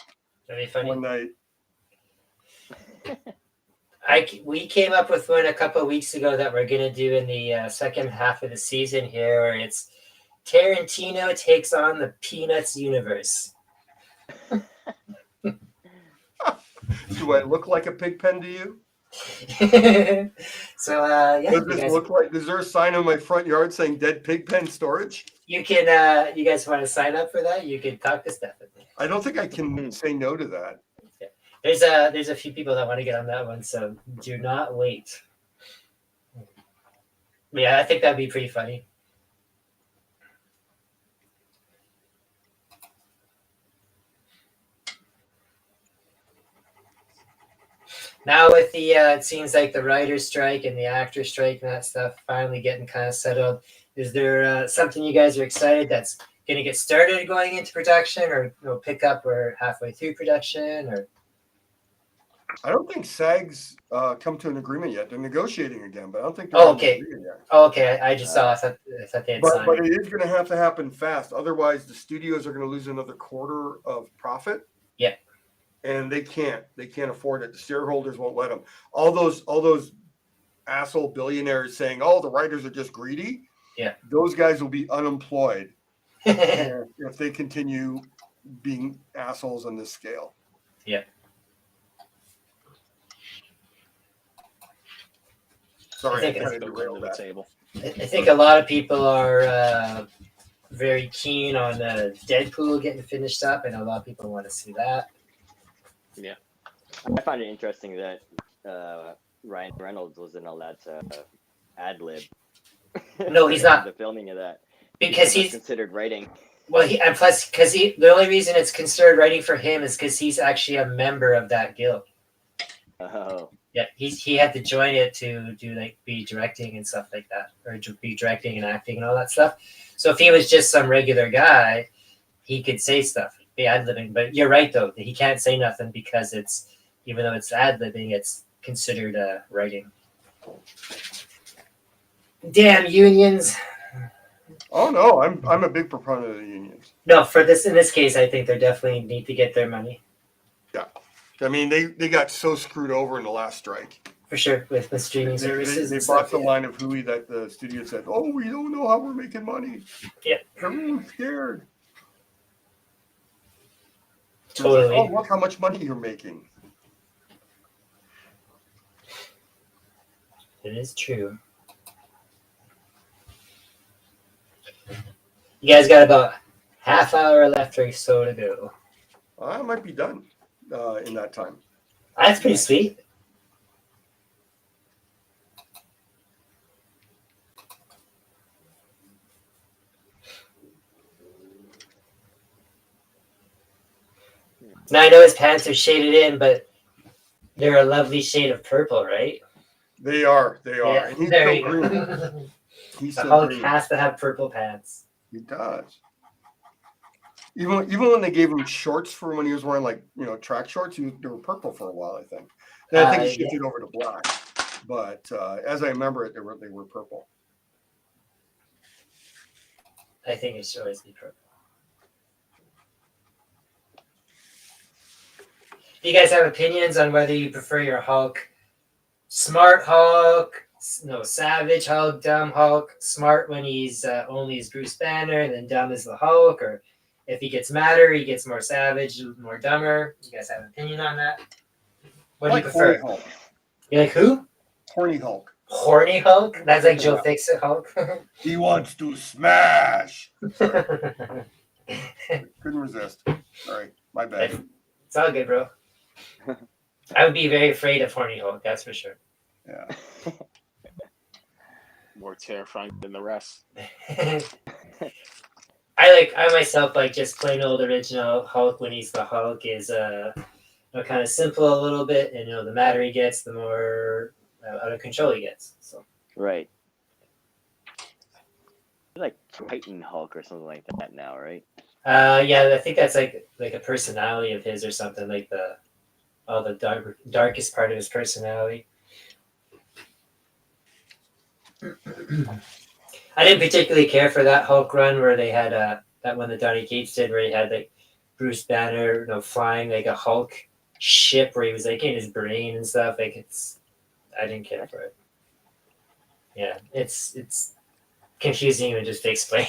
That'd be funny. One night. We came up with one a couple of weeks ago that we're gonna do in the second half of the season here, where it's Tarantino takes on the Peanuts universe. Do I look like a pig pen to you? So yeah, Does this look like? Is there a sign on my front yard saying "Dead Pig Pen Storage"? You can. You guys want to sign up for that? You can talk to Stephanie. I don't think I can say no to that. There's a few people that want to get on that one, so do not wait. Yeah, I think that'd be pretty funny. Now with the it seems like the writer's strike and the actor strike and that stuff finally getting kind of settled. Is there something you guys are excited that's going to get started going into production, or pick up or halfway through production, or? I don't think SAG's come to an agreement yet. They're negotiating again, but I don't think they're okay. Okay, I just saw. I thought they had signed. But it is going to have to happen fast. Otherwise, the studios are going to lose another quarter of profit. Yeah. And they can't afford it. The shareholders won't let them. All those asshole billionaires saying, "Oh, the writers are just greedy." Yeah. Those guys will be unemployed if they continue being assholes on this scale. Yeah. Sorry, I think I think a lot of people are very keen on Deadpool getting finished up. I know a lot of people want to see that. Yeah. I find it interesting that Ryan Reynolds wasn't allowed to ad lib. No, he's not. The filming of that because he's considered writing. Well, and plus, because the only reason it's considered writing for him is because he's actually a member of that guild. Oh. Yeah, he had to join it to be directing and stuff like that, or to be directing and acting and all that stuff. So if he was just some regular guy, he could say stuff, be ad-libbing. But you're right, though. He can't say nothing because even though it's ad-libbing, it's considered writing. Damn unions. Oh no, I'm a big proponent of the unions. No, in this case, I think they definitely need to get their money. Yeah. I mean, they got so screwed over in the last strike. For sure, with the streaming services. They bought the line of hooey that the studio said, "Oh, we don't know how we're making money." Yeah. Everyone's scared. Totally. Like, oh, look how much money you're making. It is true. You guys got about half hour left or so to go. I might be done in that time. That's pretty sweet. Now I know his pants are shaded in, but they're a lovely shade of purple, right? They are. Yeah, And he's there so you green. go. He's The so Hulk green. has to have purple pants. He does. Even when they gave him shorts for when he was wearing track shorts, they were purple for a while, I think. Then I think he shifted over to black. But as I remember it, they were purple. I think it should always be purple. Do you guys have opinions on whether you prefer your Hulk smart Hulk, savage Hulk, dumb Hulk, smart when he's only as Bruce Banner and then dumb as the Hulk, or if he gets madder, he gets more savage, more dumber? You guys have an opinion on that? What do you like Horny prefer? Hulk. You like who? Horny Hulk. Horny Hulk? That's like Joe Yeah. Fixit Hulk. He wants to smash. Sorry. Couldn't resist. Sorry, my bad. It's all good, bro. I would be very afraid of Horny Hulk, that's for sure. Yeah. More terrifying than the rest. I myself like just plain old original Hulk when he's the Hulk is kind of simple a little bit, and the madder he gets, the more out of control he gets. So Right. Like Titan Hulk or something like that now, right? yeah, I think that's like a personality of his or something, like the darkest part of his personality. I didn't particularly care for that Hulk run where they had that one that Donny Cates did, where he had like Bruce Banner, flying like a Hulk ship, where he was like in his brain and stuff. Like I didn't care for it. Yeah, it's confusing even just to explain.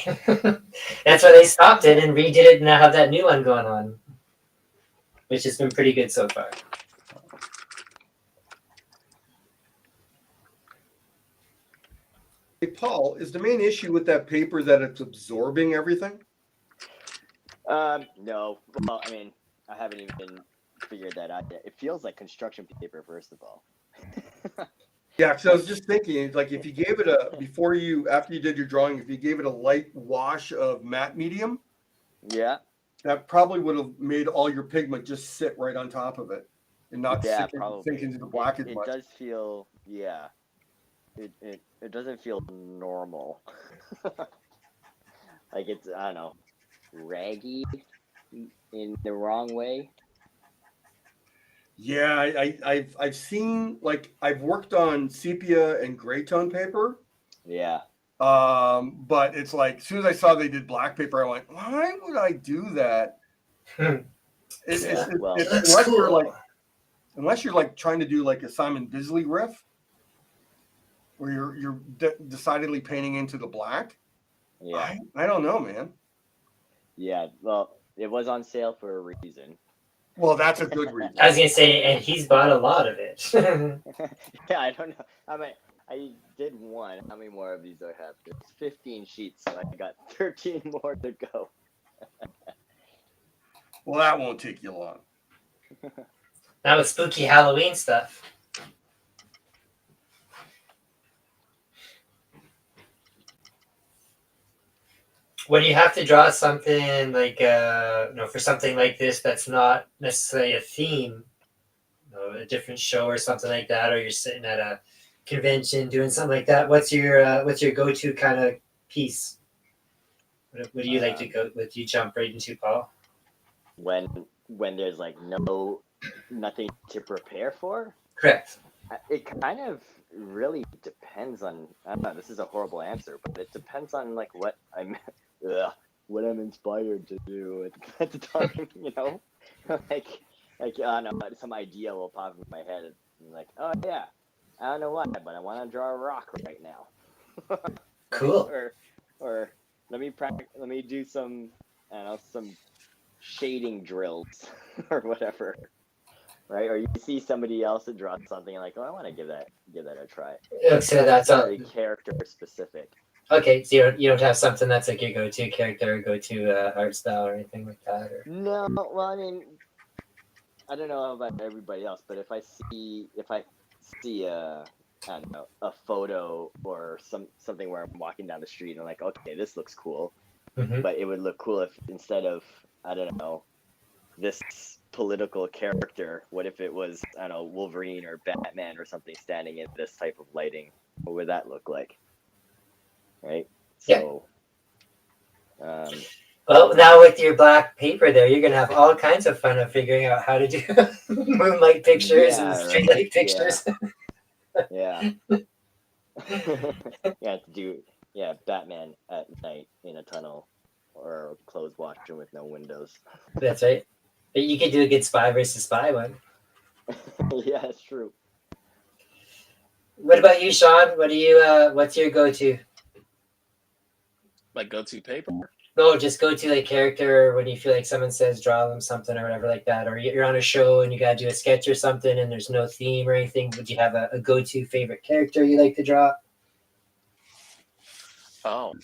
That's why they stopped it and redid it, and now have that new one going on, which has been pretty good so far. Hey, Paul, is the main issue with that paper that it's absorbing everything? No. Well, I mean, I haven't even figured that out yet. It feels like construction paper, first of all. Yeah, because I was just thinking, like, if you gave it after you did your drawing, if you gave it a light wash of matte medium, Yeah. that probably would have made all your pigment just sit right on top of it and not Yeah, sink probably. into the black as It much. does feel, yeah. It doesn't feel normal. Like it's, I don't know, raggy in the wrong way. Yeah, I've seen, like, I've worked on sepia and gray tone paper. Yeah. But it's like as soon as I saw they did black paper, I went, why would I do that? It's unless you're like trying to do like a Simon Bisley riff, where you're decidedly painting into the black. Yeah. I don't know, man. Yeah. Well, it was on sale for a reason. Well, that's a good reason. I was gonna say, and he's bought a lot of it. Yeah, I don't know. I mean, I did one. How many more of these do I have? There's 15 sheets, so I got 13 more to go. Well, that won't take you long. Now with spooky Halloween stuff. When you have to draw something like for something like this that's not necessarily a theme, a different show or something like that, or you're sitting at a convention doing something like that, what's your go-to kind of piece? What do you like to go? What do you jump right into, Paul? When there's like nothing to prepare for. Correct. It kind of really depends on. I don't know. This is a horrible answer, but it depends on like what I'm inspired to do at the time. like I don't know, some idea will pop in my head. And I'm like, oh yeah, I don't know why, but I want to draw a rock right now. Cool. Or let me do some, I don't know, some shading drills or whatever. Right? Or you see somebody else that draws something and like, oh, I want to give that a try. So that's very character specific. Okay, so you don't have something that's like your go-to character or go-to art style or anything like that? Or... No, well, I mean, I don't know about everybody else, but if I see I don't know, a photo or something where I'm walking down the street and I'm like, okay, this looks cool, but it would look cool if instead of, I don't know, this political character, what if it was, I don't know, Wolverine or Batman or something standing in this type of lighting? What would that look like? Right? So, well, now with your black paper there, you're going to have all kinds of fun of figuring out how to do moonlight pictures and streetlight pictures. Yeah. Batman at night in a tunnel or closed watching with no windows. That's right. But you could do a good spy versus spy one. Yeah, that's true. What about you, Sean? What's your go-to? My go-to paper? No, just go to like character when you feel like someone says draw them something or whatever like that, or you're on a show and you gotta do a sketch or something and there's no theme or anything. Would you have a go-to favorite character you like to draw? Oh,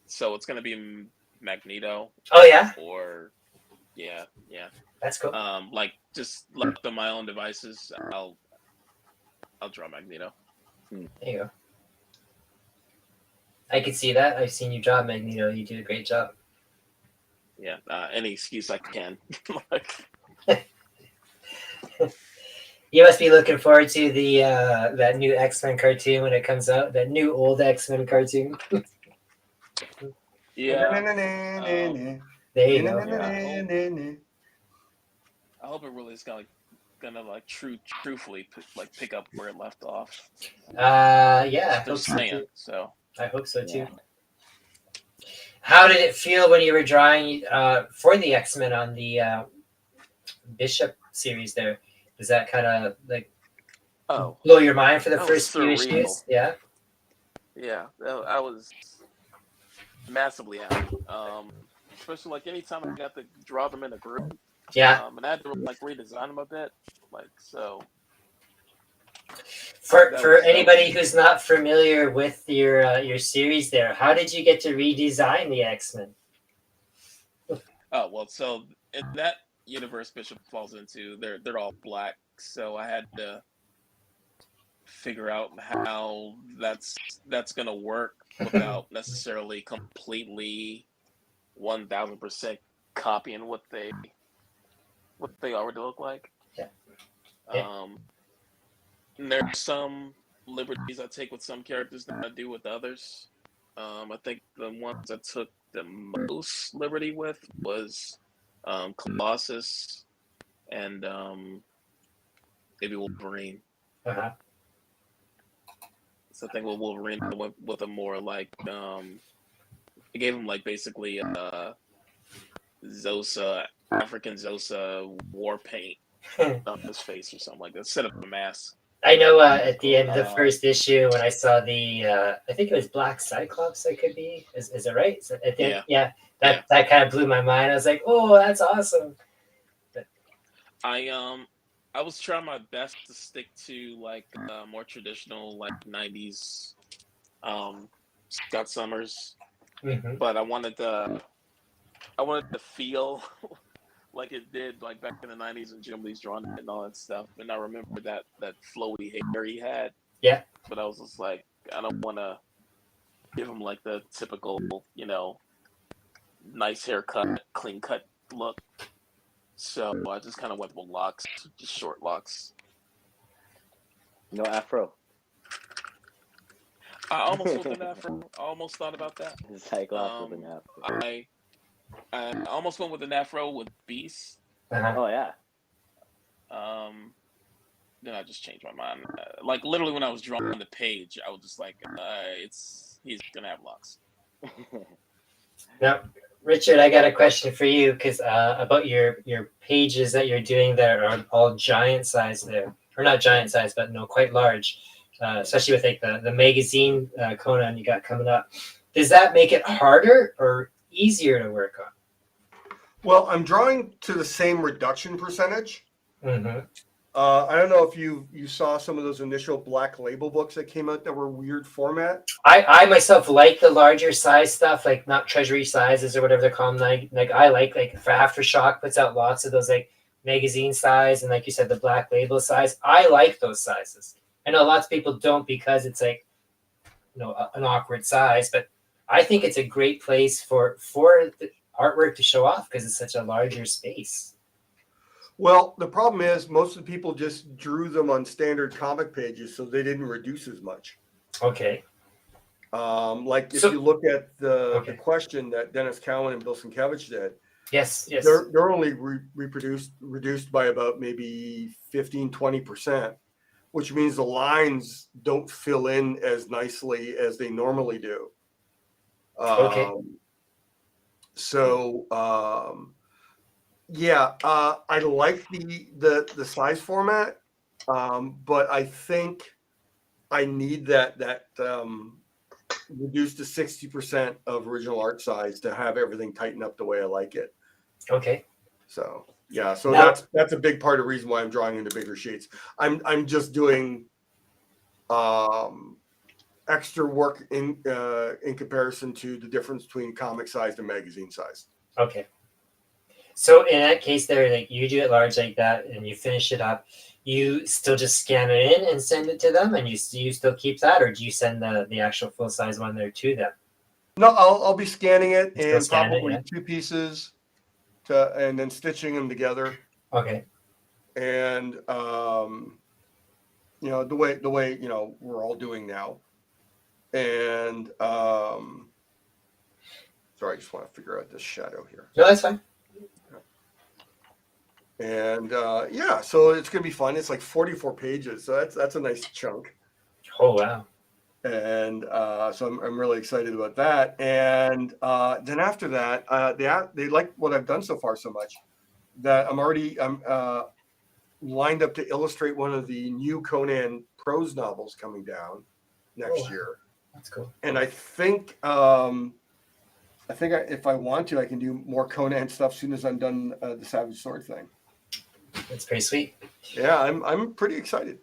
so it's gonna be Magneto, Oh yeah, or yeah, yeah. that's cool. Like just left on my own devices, I'll draw Magneto. There you go. I could see that. I've seen you draw Magneto. You do a great job. Yeah, any excuse I can. Like, You must be looking forward to the that new X-Men cartoon when it comes out. That new old X-Men cartoon. yeah, There you go. I hope it really is gonna like truthfully pick up where it left off. Yeah, I They're hope so saying too. so. I hope so too. Yeah. How did it feel when you were drawing for the X-Men on the Bishop series there? Does that kind of like Oh, blow your mind for the that was first few surreal. issues? Yeah. Yeah, I was massively happy. Especially like anytime I got to draw them in a group. Yeah. And I had to like redesign them a bit. Like so. For That for was anybody who's not familiar with your series there, how did you get to redesign the X-Men? Oh well, so in that universe Bishop falls into, they're all black. So I had to figure out how that's gonna work without necessarily completely 1000% copying what they already look like. Yeah. Yeah. And there's some liberties I take with some characters than I do with others. I think the ones I took the most liberty with was Colossus and maybe Wolverine. Uh-huh. So I think with Wolverine I went with a more like I gave him like basically Zosa, African Zosa war paint on his face or something like that, instead of a mask. I know at the end of the first issue when I saw the I think it was Black Cyclops. That could be. Is it right? So at the end, yeah. That kind of blew my mind. I was like, oh, that's awesome. But I was trying my best to stick to like more traditional like 90s Scott Summers, but I wanted to feel like it did like back in the 90s when Jim Lee's drawing it and all that stuff. And I remember that flowy hair he had. Yeah. But I was just like, I don't want to give him like the typical, nice haircut, clean cut look. So I just kind of went with locks, just short locks. No afro. I almost went with an afro. I almost thought about that. Cyclops with an afro. I almost went with an afro with Beast. uh-huh. Oh yeah. Then I just changed my mind. Like literally when I was drawing the page, I was just like, he's gonna have locks. Now, Richard, I got a question for you because about your pages that you're doing that are all giant size there, or not giant size, but no, quite large. Especially with like the magazine Conan you got coming up. Does that make it harder or easier to work on? Well, I'm drawing to the same reduction percentage. Mm-hmm. I don't know if you saw some of those initial black label books that came out that were weird format. I myself like the larger size stuff, like not treasury sizes or whatever they're called. Like I like for Aftershock puts out lots of those like magazine size and like you said the black label size. I like those sizes. I know lots of people don't because it's like an awkward size, but I think it's a great place for the artwork to show off because it's such a larger space. Well, the problem is most of the people just drew them on standard comic pages, so they didn't reduce as much. Okay. Like if you look at the question that Dennis Cowan and Bill Sienkiewicz did, yes, they're only reduced by about maybe 15-20%, which means the lines don't fill in as nicely as they normally do. Okay. So I like the size format, but I think I need that reduced to 60% of original art size to have everything tightened up the way I like it. Okay. So yeah, so Now- that's a big part of the reason why I'm drawing into bigger sheets. I'm just doing extra work in comparison to the difference between comic sized and magazine sized. Okay. So in that case, there, like you do it large like that, and you finish it up. You still just scan it in and send it to them, and you still keep that, or do you send the actual full size one there to them? No, I'll be scanning it You still in scan it, probably yeah? 2 pieces and then stitching them together. Okay. And you know, the way you know we're all doing now. And sorry, I just want to figure out this shadow here. No, that's fine. And yeah, so it's gonna be fun. It's like 44 pages, so that's a nice chunk. Oh wow. And so I'm really excited about that. And then after that, they like what I've done so far so much that I'm lined up to illustrate one of the new Conan prose novels coming down next year. That's cool. And I think if I want to, I can do more Conan stuff as soon as I'm done the Savage Sword thing. That's pretty sweet. Yeah, I'm pretty excited.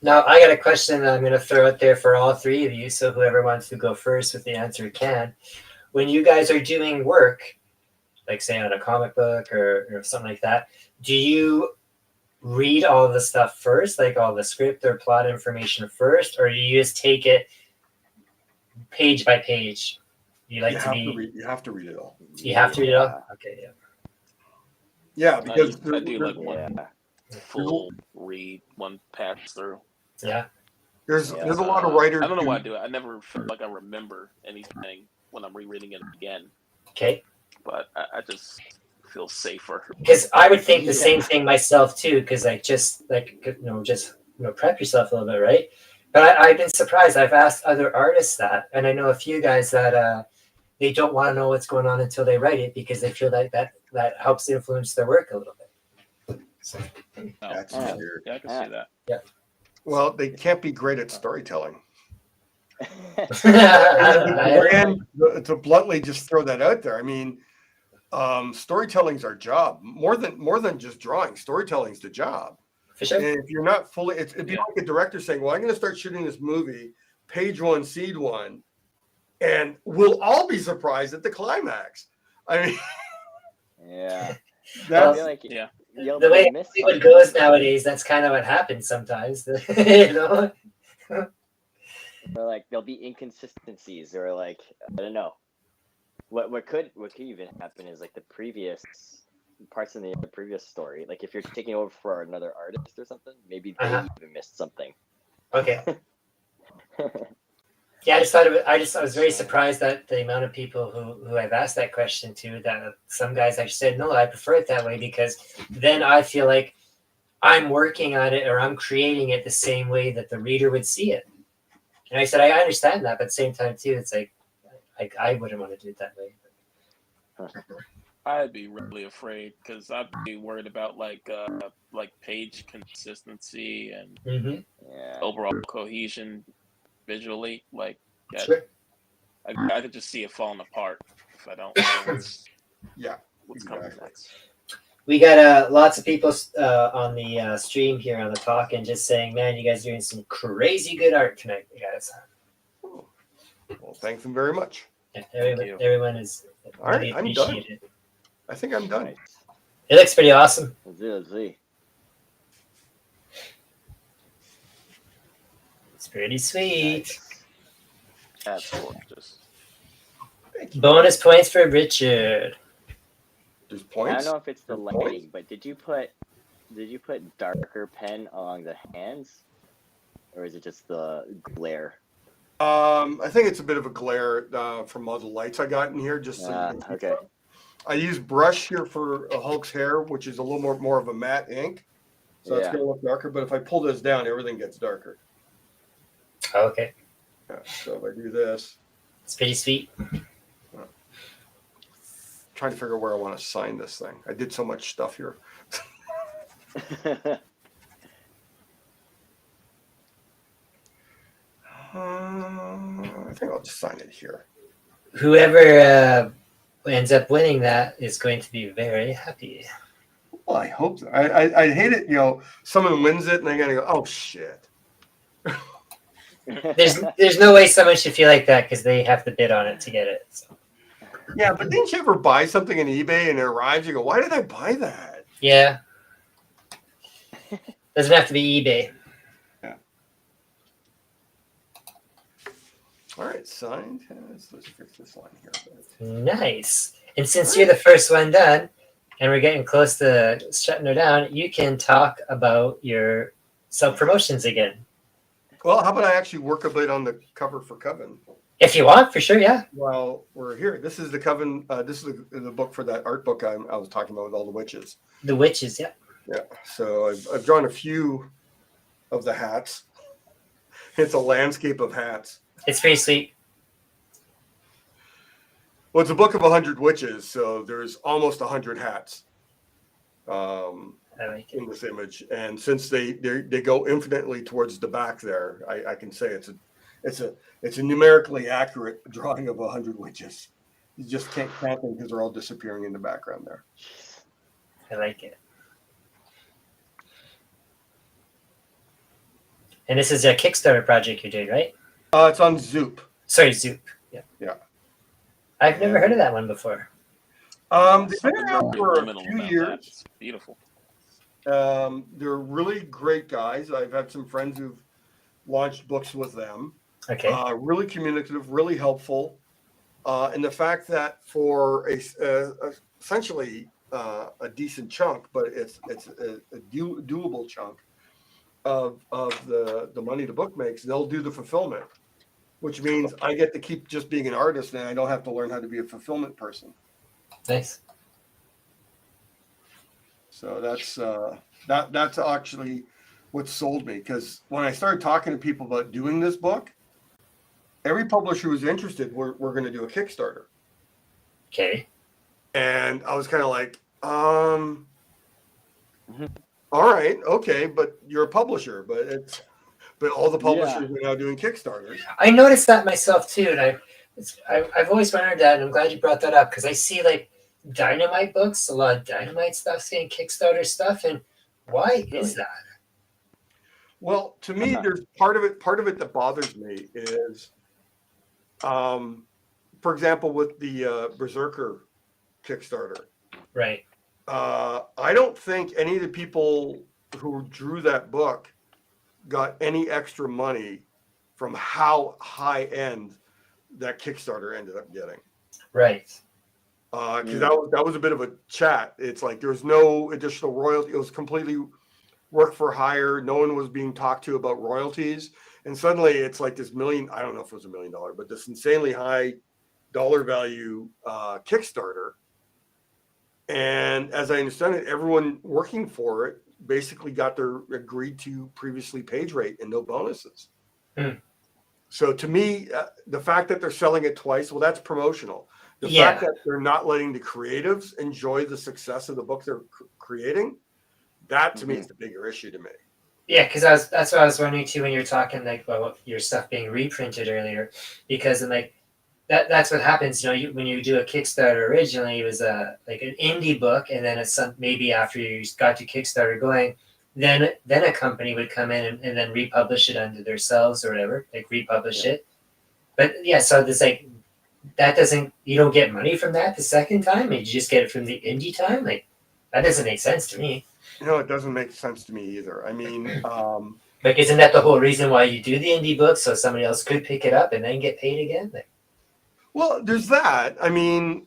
Now, I got a question that I'm going to throw out there for all three of you. So whoever wants to go first with the answer can. When you guys are doing work, like say on a comic book or something like that, do you read all the stuff first, like all the script or plot information first, or do you just take it page by page? You have to read it all. You have to read it all? Okay, yeah. Yeah, because I do like one full read, one pass through. Yeah. There's a lot of writers. I don't know why I do it. I never feel like I remember anything when I'm rereading it again. Okay. But I just feel safer. Because I would think the same thing myself too. Because just prep yourself a little bit, right? But I've been surprised. I've asked other artists that, and I know a few guys that they don't want to know what's going on until they write it because they feel like that helps influence their work a little bit. So, That's weird. Yeah, I can see that. Yeah. Well, they can't be great at storytelling. I- And to bluntly just throw that out there, I mean, storytelling's our job. More than just drawing, storytelling's the job. For sure. And if you're not fully, it'd be like a director saying, "Well, I'm going to start shooting this movie, page 1, seed 1, and we'll all be surprised at the climax." I mean, yeah, that's I feel like you'll the way miss it goes nowadays, that's kind of what happens sometimes. You know? or like there'll be inconsistencies, or like I don't know. What could even happen is like the previous parts in the previous story. Like if you're taking over for another artist or something, maybe they even missed something. Okay. Yeah, I just thought of it. I was very surprised that the amount of people who I've asked that question to, that some guys actually said, no, I prefer it that way because then I feel like I'm working on it or I'm creating it the same way that the reader would see it. And I said, I understand that, but at the same time too, it's like I wouldn't want to do it that way. I'd be really afraid because I'd be worried about like page consistency and overall cohesion visually. Like Sure. I could just see it falling apart if I don't know what's coming next. We got lots of people on the stream here on the talk and just saying, man, you guys are doing some crazy good art tonight, guys. well, thank them very much. Yeah, everyone is All right, really I'm done. appreciated. I think I'm done. It looks pretty awesome. Let's see. It's pretty sweet. That's gorgeous. Bonus points for Richard. There's I points. don't know if it's the lighting, but did you put darker pen along the hands, or is it just the glare? I think it's a bit of a glare from all the lights I got in here. Just Okay. I use brush here for Hulk's hair, which is a little more of a matte ink, so it's going to look darker. But if I pull this down, everything gets darker. Okay. Yeah, so if I do this, It's pretty sweet. trying to figure out where I want to sign this thing. I did so much stuff here. I think I'll just sign it here. Whoever ends up winning that is going to be very happy. Well, I hope so. I hate it. Someone wins it and they gotta go, oh shit. There's no way someone should feel like that because they have to bid on it to get it. So. Yeah, but didn't you ever buy something on eBay and it arrives? You go, why did I buy that? Yeah. Doesn't have to be eBay. Yeah. All right, signed. Let's fix this line here. Nice. And since you're the first one done, and we're getting close to shutting her down, you can talk about your self-promotions again. Well, how about I actually work a bit on the cover for Coven? If you want, for sure, yeah. Well, we're here. This is the Coven. This is the book for that art book I was talking about with all the witches. The witches, yeah. Yeah. So I've drawn a few of the hats. It's a landscape of hats. It's pretty sweet. Well, it's a book of 100 witches, so there's almost 100 hats I like it. in this image. And since they go infinitely towards the back there, I can say it's a numerically accurate drawing of 100 witches. You just can't count them because they're all disappearing in the background there. I like it. And this is a Kickstarter project you're doing, right? It's on Zoop. Sorry, Zoop. Yeah. Yeah. I've never heard of that one before. They've been around for a Subliminal few about years. that. It's beautiful. They're really great guys. I've had some friends who've launched books with them. Okay. Really communicative, really helpful. And the fact that for essentially a decent chunk, but it's a doable chunk of the money the book makes, they'll do the fulfillment, which means I get to keep just being an artist and I don't have to learn how to be a fulfillment person. Nice. So that's actually what sold me, because when I started talking to people about doing this book, every publisher was interested. We're going to do a Kickstarter. Okay. And I was kind of like, all right, okay, but you're a publisher, but all the publishers are now doing Kickstarters. I noticed that myself too, and I've always wondered that, and I'm glad you brought that up because I see like Dynamite books, a lot of Dynamite stuff saying Kickstarter stuff, and why is that? Well, to me, there's part of it that bothers me is, for example, with the Berserker Kickstarter. Right. I don't think any of the people who drew that book got any extra money from how high end that Kickstarter ended up getting. Right. Because that was a bit of a chat. It's like there was no additional royalty. It was completely work for hire. No one was being talked to about royalties. And suddenly it's like this million, I don't know if it was $1 million, but this insanely high dollar value Kickstarter. And as I understand it, everyone working for it basically got their agreed to previously page rate and no bonuses. So to me, the fact that they're selling it twice, well, that's promotional. The fact that they're not letting the creatives enjoy the success of the book they're creating, that to me is the bigger issue to me. Yeah, because that's what I was wondering too when you were talking like about your stuff being reprinted earlier, because like that's what happens. When you do a Kickstarter originally, it was like an indie book, and then maybe after you got your Kickstarter going, then a company would come in and then republish it under themselves or whatever, like republish it. But yeah, so there's like that you don't get money from that the second time, and you just get it from the indie time. Like that doesn't make sense to me. No, it doesn't make sense to me either. I mean, like, isn't that the whole reason why you do the indie book, so somebody else could pick it up and then get paid again? Like, well, there's that. I mean,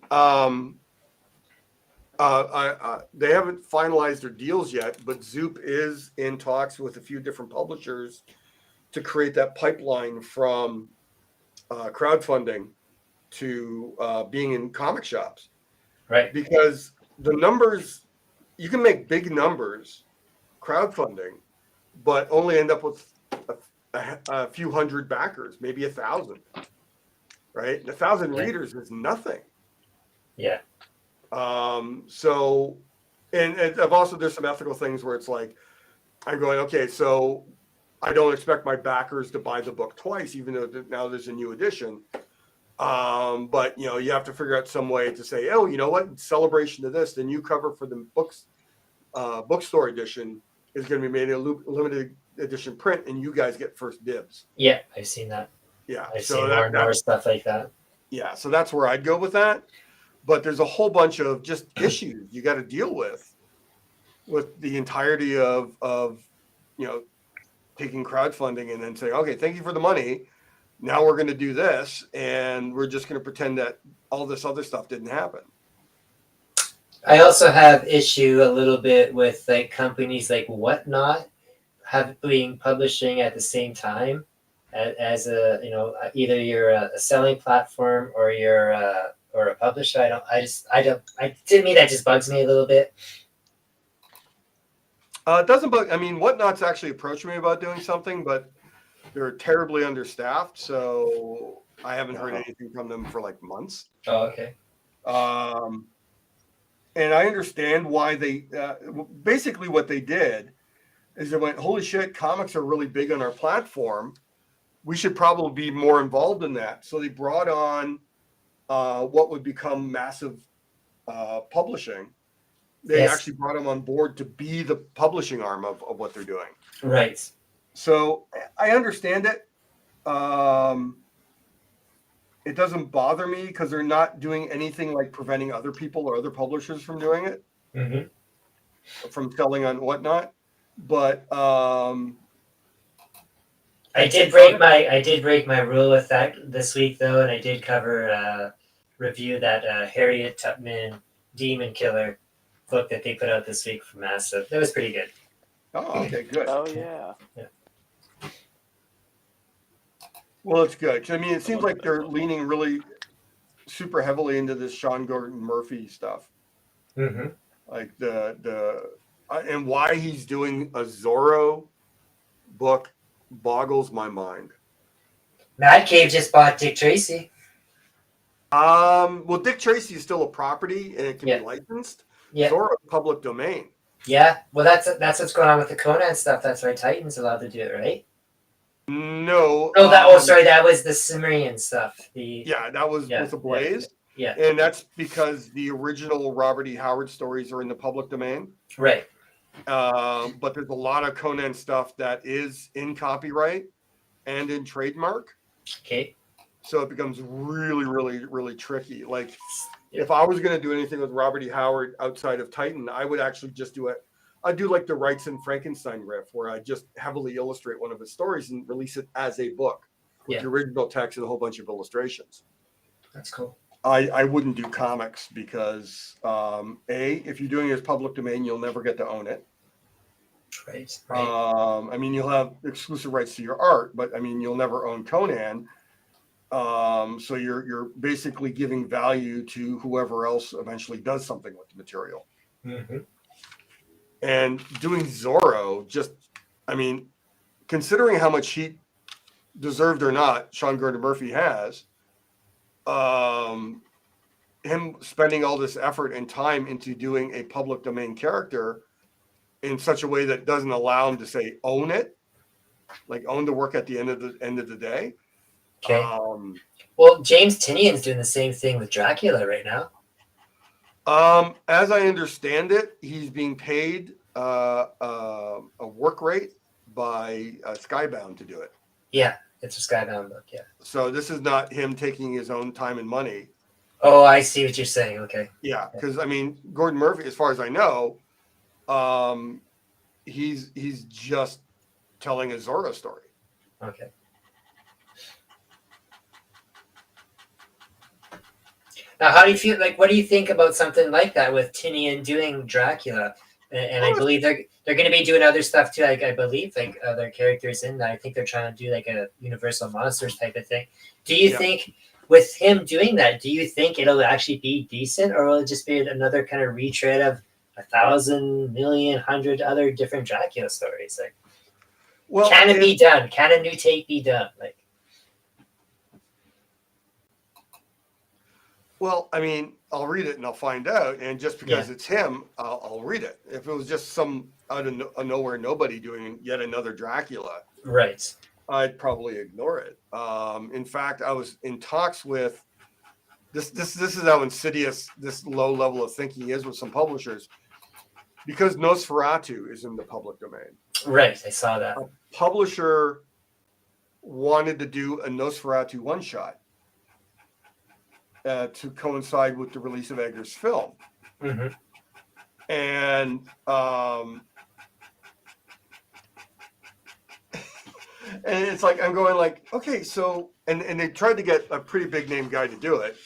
they haven't finalized their deals yet, but Zoop is in talks with a few different publishers to create that pipeline from crowdfunding to being in comic shops. right. Because the numbers, you can make big numbers crowdfunding, but only end up with a few hundred backers, maybe 1,000. Right? 1,000 readers is nothing. Yeah. So, and I've also, there's some ethical things where it's like, I'm going, okay, so I don't expect my backers to buy the book twice, even though now there's a new edition. But you have to figure out some way to say, oh, you know what? In celebration of this, the new cover for the bookstore edition is going to be made in a limited edition print, and you guys get first dibs. Yeah, I've seen that. Yeah, I've so seen more and more stuff like that. Yeah, so that's where I'd go with that. But there's a whole bunch of just issues you got to deal with the entirety of taking crowdfunding and then saying, okay, thank you for the money. Now we're going to do this, and we're just going to pretend that all this other stuff didn't happen. I also have issue a little bit with like companies like Whatnot being publishing at the same time as a either you're a selling platform or you're or a publisher. To me that just bugs me a little bit. It doesn't bug. I mean, Whatnot's actually approached me about doing something, but they're terribly understaffed, so I haven't heard anything from them for like months. Oh, okay. And I understand why they basically what they did is they went, holy shit, comics are really big on our platform. We should probably be more involved in that. So they brought on what would become massive publishing. They actually brought them on board to be the publishing arm of what they're doing. Right. So I understand it. It doesn't bother me because they're not doing anything like preventing other people or other publishers from doing it, from selling on Whatnot. But I did break my rule with that this week though, and I did cover review that Harriet Tubman Demon Killer book that they put out this week from Massive. That was pretty good. Oh, okay, good. Oh yeah. Well, it's good. I mean, it seems like they're leaning really super heavily into this Sean Gordon Murphy stuff. Like and why he's doing a Zorro book boggles my mind. Mad Cave just bought Dick Tracy. Well, Dick Tracy is still a property and it can be licensed. Yeah. Zorro is public domain. Yeah. Well, that's what's going on with the Conan stuff. That's why Titan's allowed to do it, right? No. Oh, sorry. That was the Cimmerian stuff. That was with the Blaze. Yeah. And that's because the original Robert E. Howard stories are in the public domain. Right. But there's a lot of Conan stuff that is in copyright and in trademark. Okay. So it becomes really, really, really tricky. Like, if I was going to do anything with Robert E. Howard outside of Titan, I would actually just do it. I'd do like the Wrights and Frankenstein riff, where I just heavily illustrate one of his stories and release it as a book with the original text and a whole bunch of illustrations. That's cool. I wouldn't do comics because, if you're doing it as public domain, you'll never get to own it. Right. I mean, you'll have exclusive rights to your art, but I mean, you'll never own Conan. So you're basically giving value to whoever else eventually does something with the material. And doing Zorro, considering how much heat, deserved or not, Sean Gordon Murphy has, him spending all this effort and time into doing a public domain character in such a way that doesn't allow him to say own it, like own the work at the end of the day. Okay. Well, James Tinian's doing the same thing with Dracula right now. As I understand it, he's being paid a work rate by Skybound to do it. Yeah, it's a Skybound book. Yeah. So this is not him taking his own time and money. Oh, I see what you're saying. Okay. Yeah, because I mean, Gordon Murphy, as far as I know, he's just telling a Zorro story. Okay. Now, how do you feel? Like, what do you think about something like that with Tinian doing Dracula? And I believe they're going to be doing other stuff too. Like, I believe like other characters in that. I think they're trying to do like a Universal Monsters type of thing. Do you think with him doing that, do you think it'll actually be decent, or will it just be another kind of retread of 1,000, million, 100 other different Dracula stories? Like, can it be done? Can a new take be done? Like. Well, I mean, I'll read it and I'll find out. And just because it's him, I'll read it. If it was just some out of nowhere nobody doing yet another Dracula, Right. I'd probably ignore it. In fact, I was in talks with this is how insidious this low level of thinking is with some publishers, because Nosferatu is in the public domain. Right. I saw that. A publisher wanted to do a Nosferatu one shot to coincide with the release of Eggers' film. Mm-hmm. And and it's like, I'm going like, okay, so, and they tried to get a pretty big name guy to do it.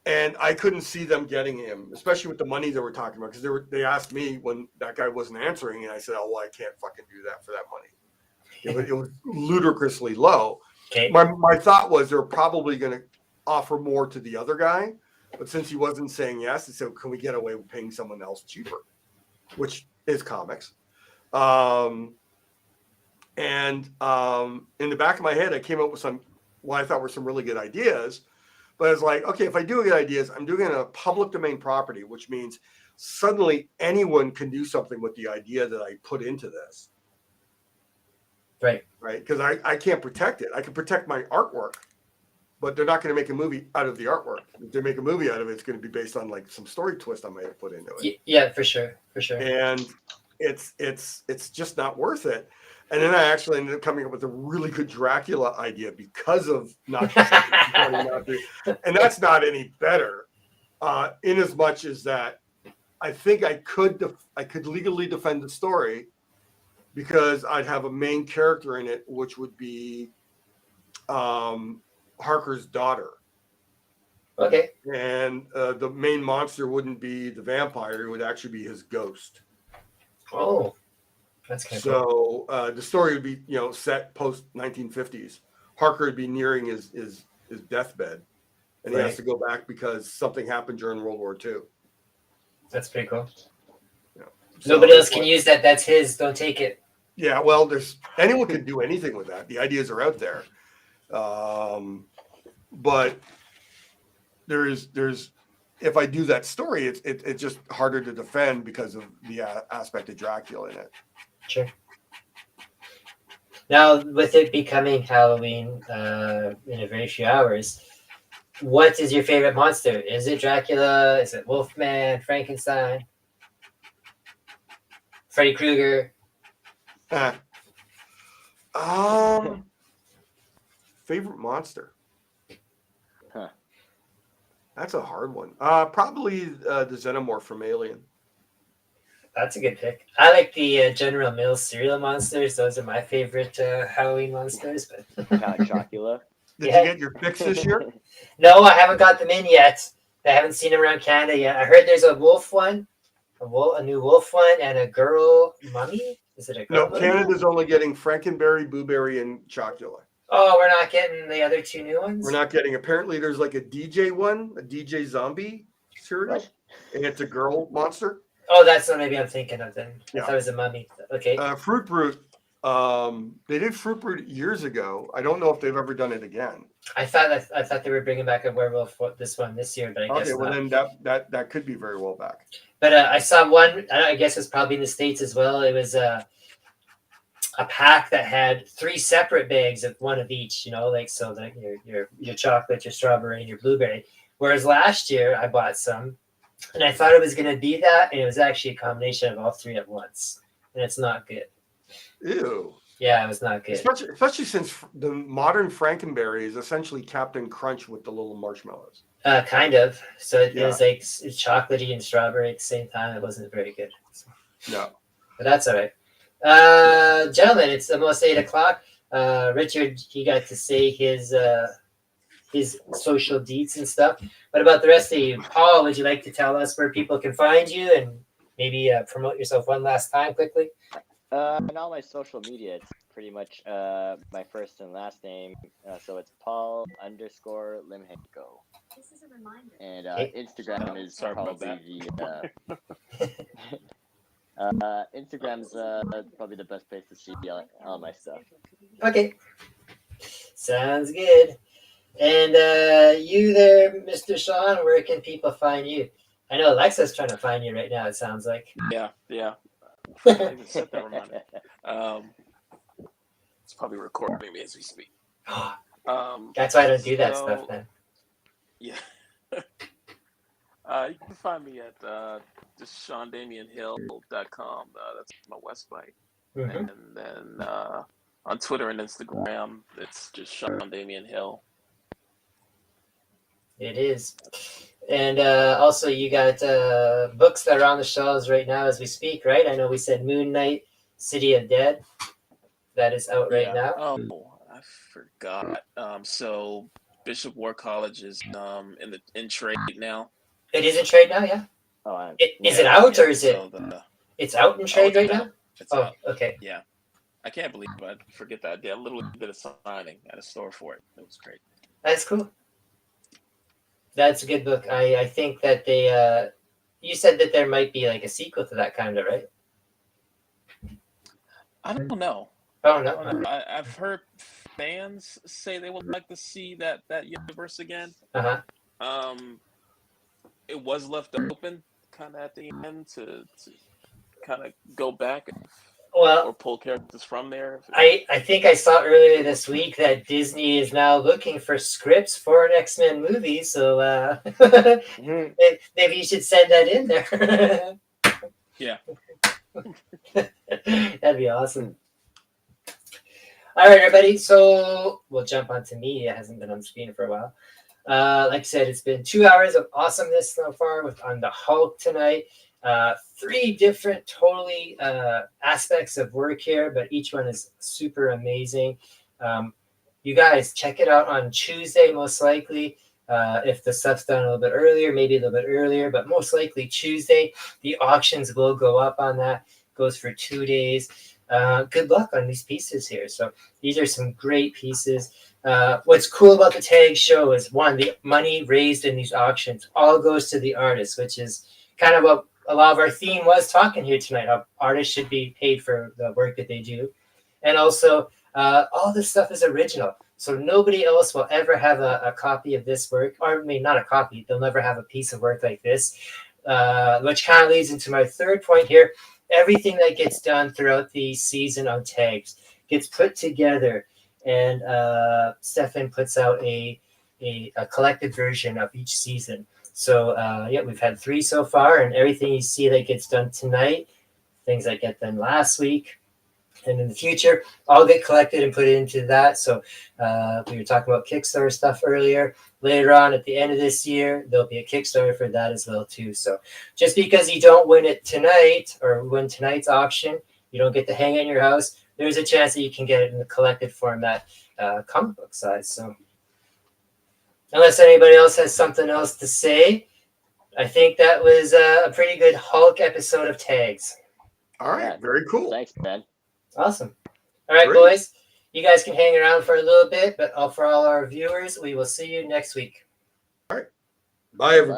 And I couldn't see them getting him, especially with the money they were talking about, because they asked me when that guy wasn't answering, and I said, oh, well, I can't fucking do that for that money. It was ludicrously low. Okay. My thought was they're probably going to offer more to the other guy, but since he wasn't saying yes, they said, can we get away with paying someone else cheaper, which is comics. In the back of my head, I came up with some what I thought were some really good ideas, but I was like, okay, if I do good ideas, I'm doing it on a public domain property, which means suddenly anyone can do something with the idea that I put into this. Right. Because I can't protect it. I can protect my artwork, but they're not going to make a movie out of the artwork. If they make a movie out of it, it's going to be based on like some story twist I might have put into it. Yeah, for sure. And it's just not worth it. And then I actually ended up coming up with a really good Dracula idea because of not and that's not any better, in as much as that I think I could legally defend the story, because I'd have a main character in it, which would be Harker's daughter. Okay. And the main monster wouldn't be the vampire; it would actually be his ghost. Oh, that's kind of cool. So the story would be, set post 1950s. Harker would be nearing his deathbed, and he has to go back because something happened during World War II. That's pretty cool. Yeah. Nobody else can use that. That's his. Don't take it. Yeah, well, anyone can do anything with that. The ideas are out there, but there's if I do that story, it's just harder to defend because of the aspect of Dracula in it. Sure. Now, with it becoming Halloween in a very few hours, what is your favorite monster? Is it Dracula? Is it Wolfman? Frankenstein? Freddy Krueger? Favorite monster? Huh. That's a hard one. Probably the Xenomorph from Alien. That's a good pick. I like the General Mills cereal monsters. Those are my favorite Halloween monsters. But Kind of like Dracula. Did you get your fix this year? No, I haven't got them in yet. I haven't seen them around Canada yet. I heard there's a wolf one, a new wolf one, and a girl mummy. Is it a girl? No, mummy? Canada's only getting Frankenberry, Blueberry, and Chocula. Oh, we're not getting the other two new ones? We're not getting. Apparently, there's like a DJ one, a DJ zombie cereal, and it's a girl monster. Oh, that's what maybe I'm thinking of then. I Yeah. thought it was a mummy. Okay. Fruit Brute. They did Fruit Brute years ago. I don't know if they've ever done it again. I thought they were bringing back a werewolf this year, but I guess Okay, well not. then that could be very well back. But I saw one. I guess it's probably in the States as well. It was a pack that had 3 separate bags of one of each. So that your chocolate, your strawberry, and your blueberry. Whereas last year I bought some, and I thought it was going to be that, and it was actually a combination of all 3 at once, and it's not good. Ew. Yeah, it was not good. Especially since the modern Frankenberry is essentially Captain Crunch with the little marshmallows. Kind of. So it Yeah. was like it's chocolatey and strawberry at the same time. It wasn't very good. So, No. but that's all right. Gentlemen, it's almost 8:00. Richard, he got to say his social deeds and stuff. What about the rest of you? Paul, would you like to tell us where people can find you and maybe promote yourself one last time quickly? On all my social media, it's pretty much my first and last name. So it's Paul_Limgenco. This is a reminder. And Oh, Instagram is sorry about probably Instagram's probably the best place to see all my stuff. Okay. Sounds good. And you there, Mr. Sean, where can people find you? I know Alexa's trying to find you right now, it sounds like. Yeah. I even set that reminder. It's probably recording me as we speak. That's why I don't do that stuff then. Yeah. You can find me at just SeanDamianHill.com. That's my website. Mm-hmm. And then on Twitter and Instagram, it's just Sean Damian Hill. It is. And also, you got books that are on the shelves right now as we speak, right? I know we said Moon Knight, City of Dead. That is out right now. Oh, I forgot. So Bishop War College is in trade now. It is in trade now, yeah? Oh, is it out or is it? So it's out in trade right now? It's out. Okay. Yeah. I can't believe it. I forget that. I did a little bit of signing at a store for it. It was great. That's cool. That's a good book. I think that they you said that there might be like a sequel to that kind of, right? I don't know. Oh no. I've heard fans say they would like to see that universe again. Uh-huh. It was left open kind of at the end to kind of go back or pull characters from there. I think I saw earlier this week that Disney is now looking for scripts for an X-Men movie, so maybe you should send that in there. Yeah. That'd be awesome. All right, everybody. So we'll jump onto me. It hasn't been on screen for a while. Like I said, it's been 2 hours of awesomeness so far on the Hulk tonight. 3 different totally aspects of work here, but each one is super amazing. You guys check it out on Tuesday, most likely. If the stuff's done a little bit earlier, maybe a little bit earlier, but most likely Tuesday. The auctions will go up on that. Goes for 2 days. Good luck on these pieces here. So these are some great pieces. What's cool about the tag show is, one, the money raised in these auctions all goes to the artists, which is kind of what a lot of our theme was talking here tonight. How artists should be paid for the work that they do. And also, all this stuff is original. So nobody else will ever have a copy of this work, or I mean, not a copy. They'll never have a piece of work like this, which kind of leads into my third point here. Everything that gets done throughout the season on tags gets put together, and Stefan puts out a collected version of each season. So we've had 3 so far, and everything you see that gets done tonight, things that get done last week, and in the future, all get collected and put into that. So we were talking about Kickstarter stuff earlier. Later on, at the end of this year, there'll be a Kickstarter for that as well too. So just because you don't win it tonight or win tonight's auction, you don't get to hang it in your house. There's a chance that you can get it in the collected format, comic book size. So unless anybody else has something else to say, I think that was a pretty good Hulk episode of Tags. All right, very cool. Thanks, Ben. Awesome. All right, Great. boys. You guys can hang around for a little bit, but for all our viewers, we will see you next week. Bye, everybody.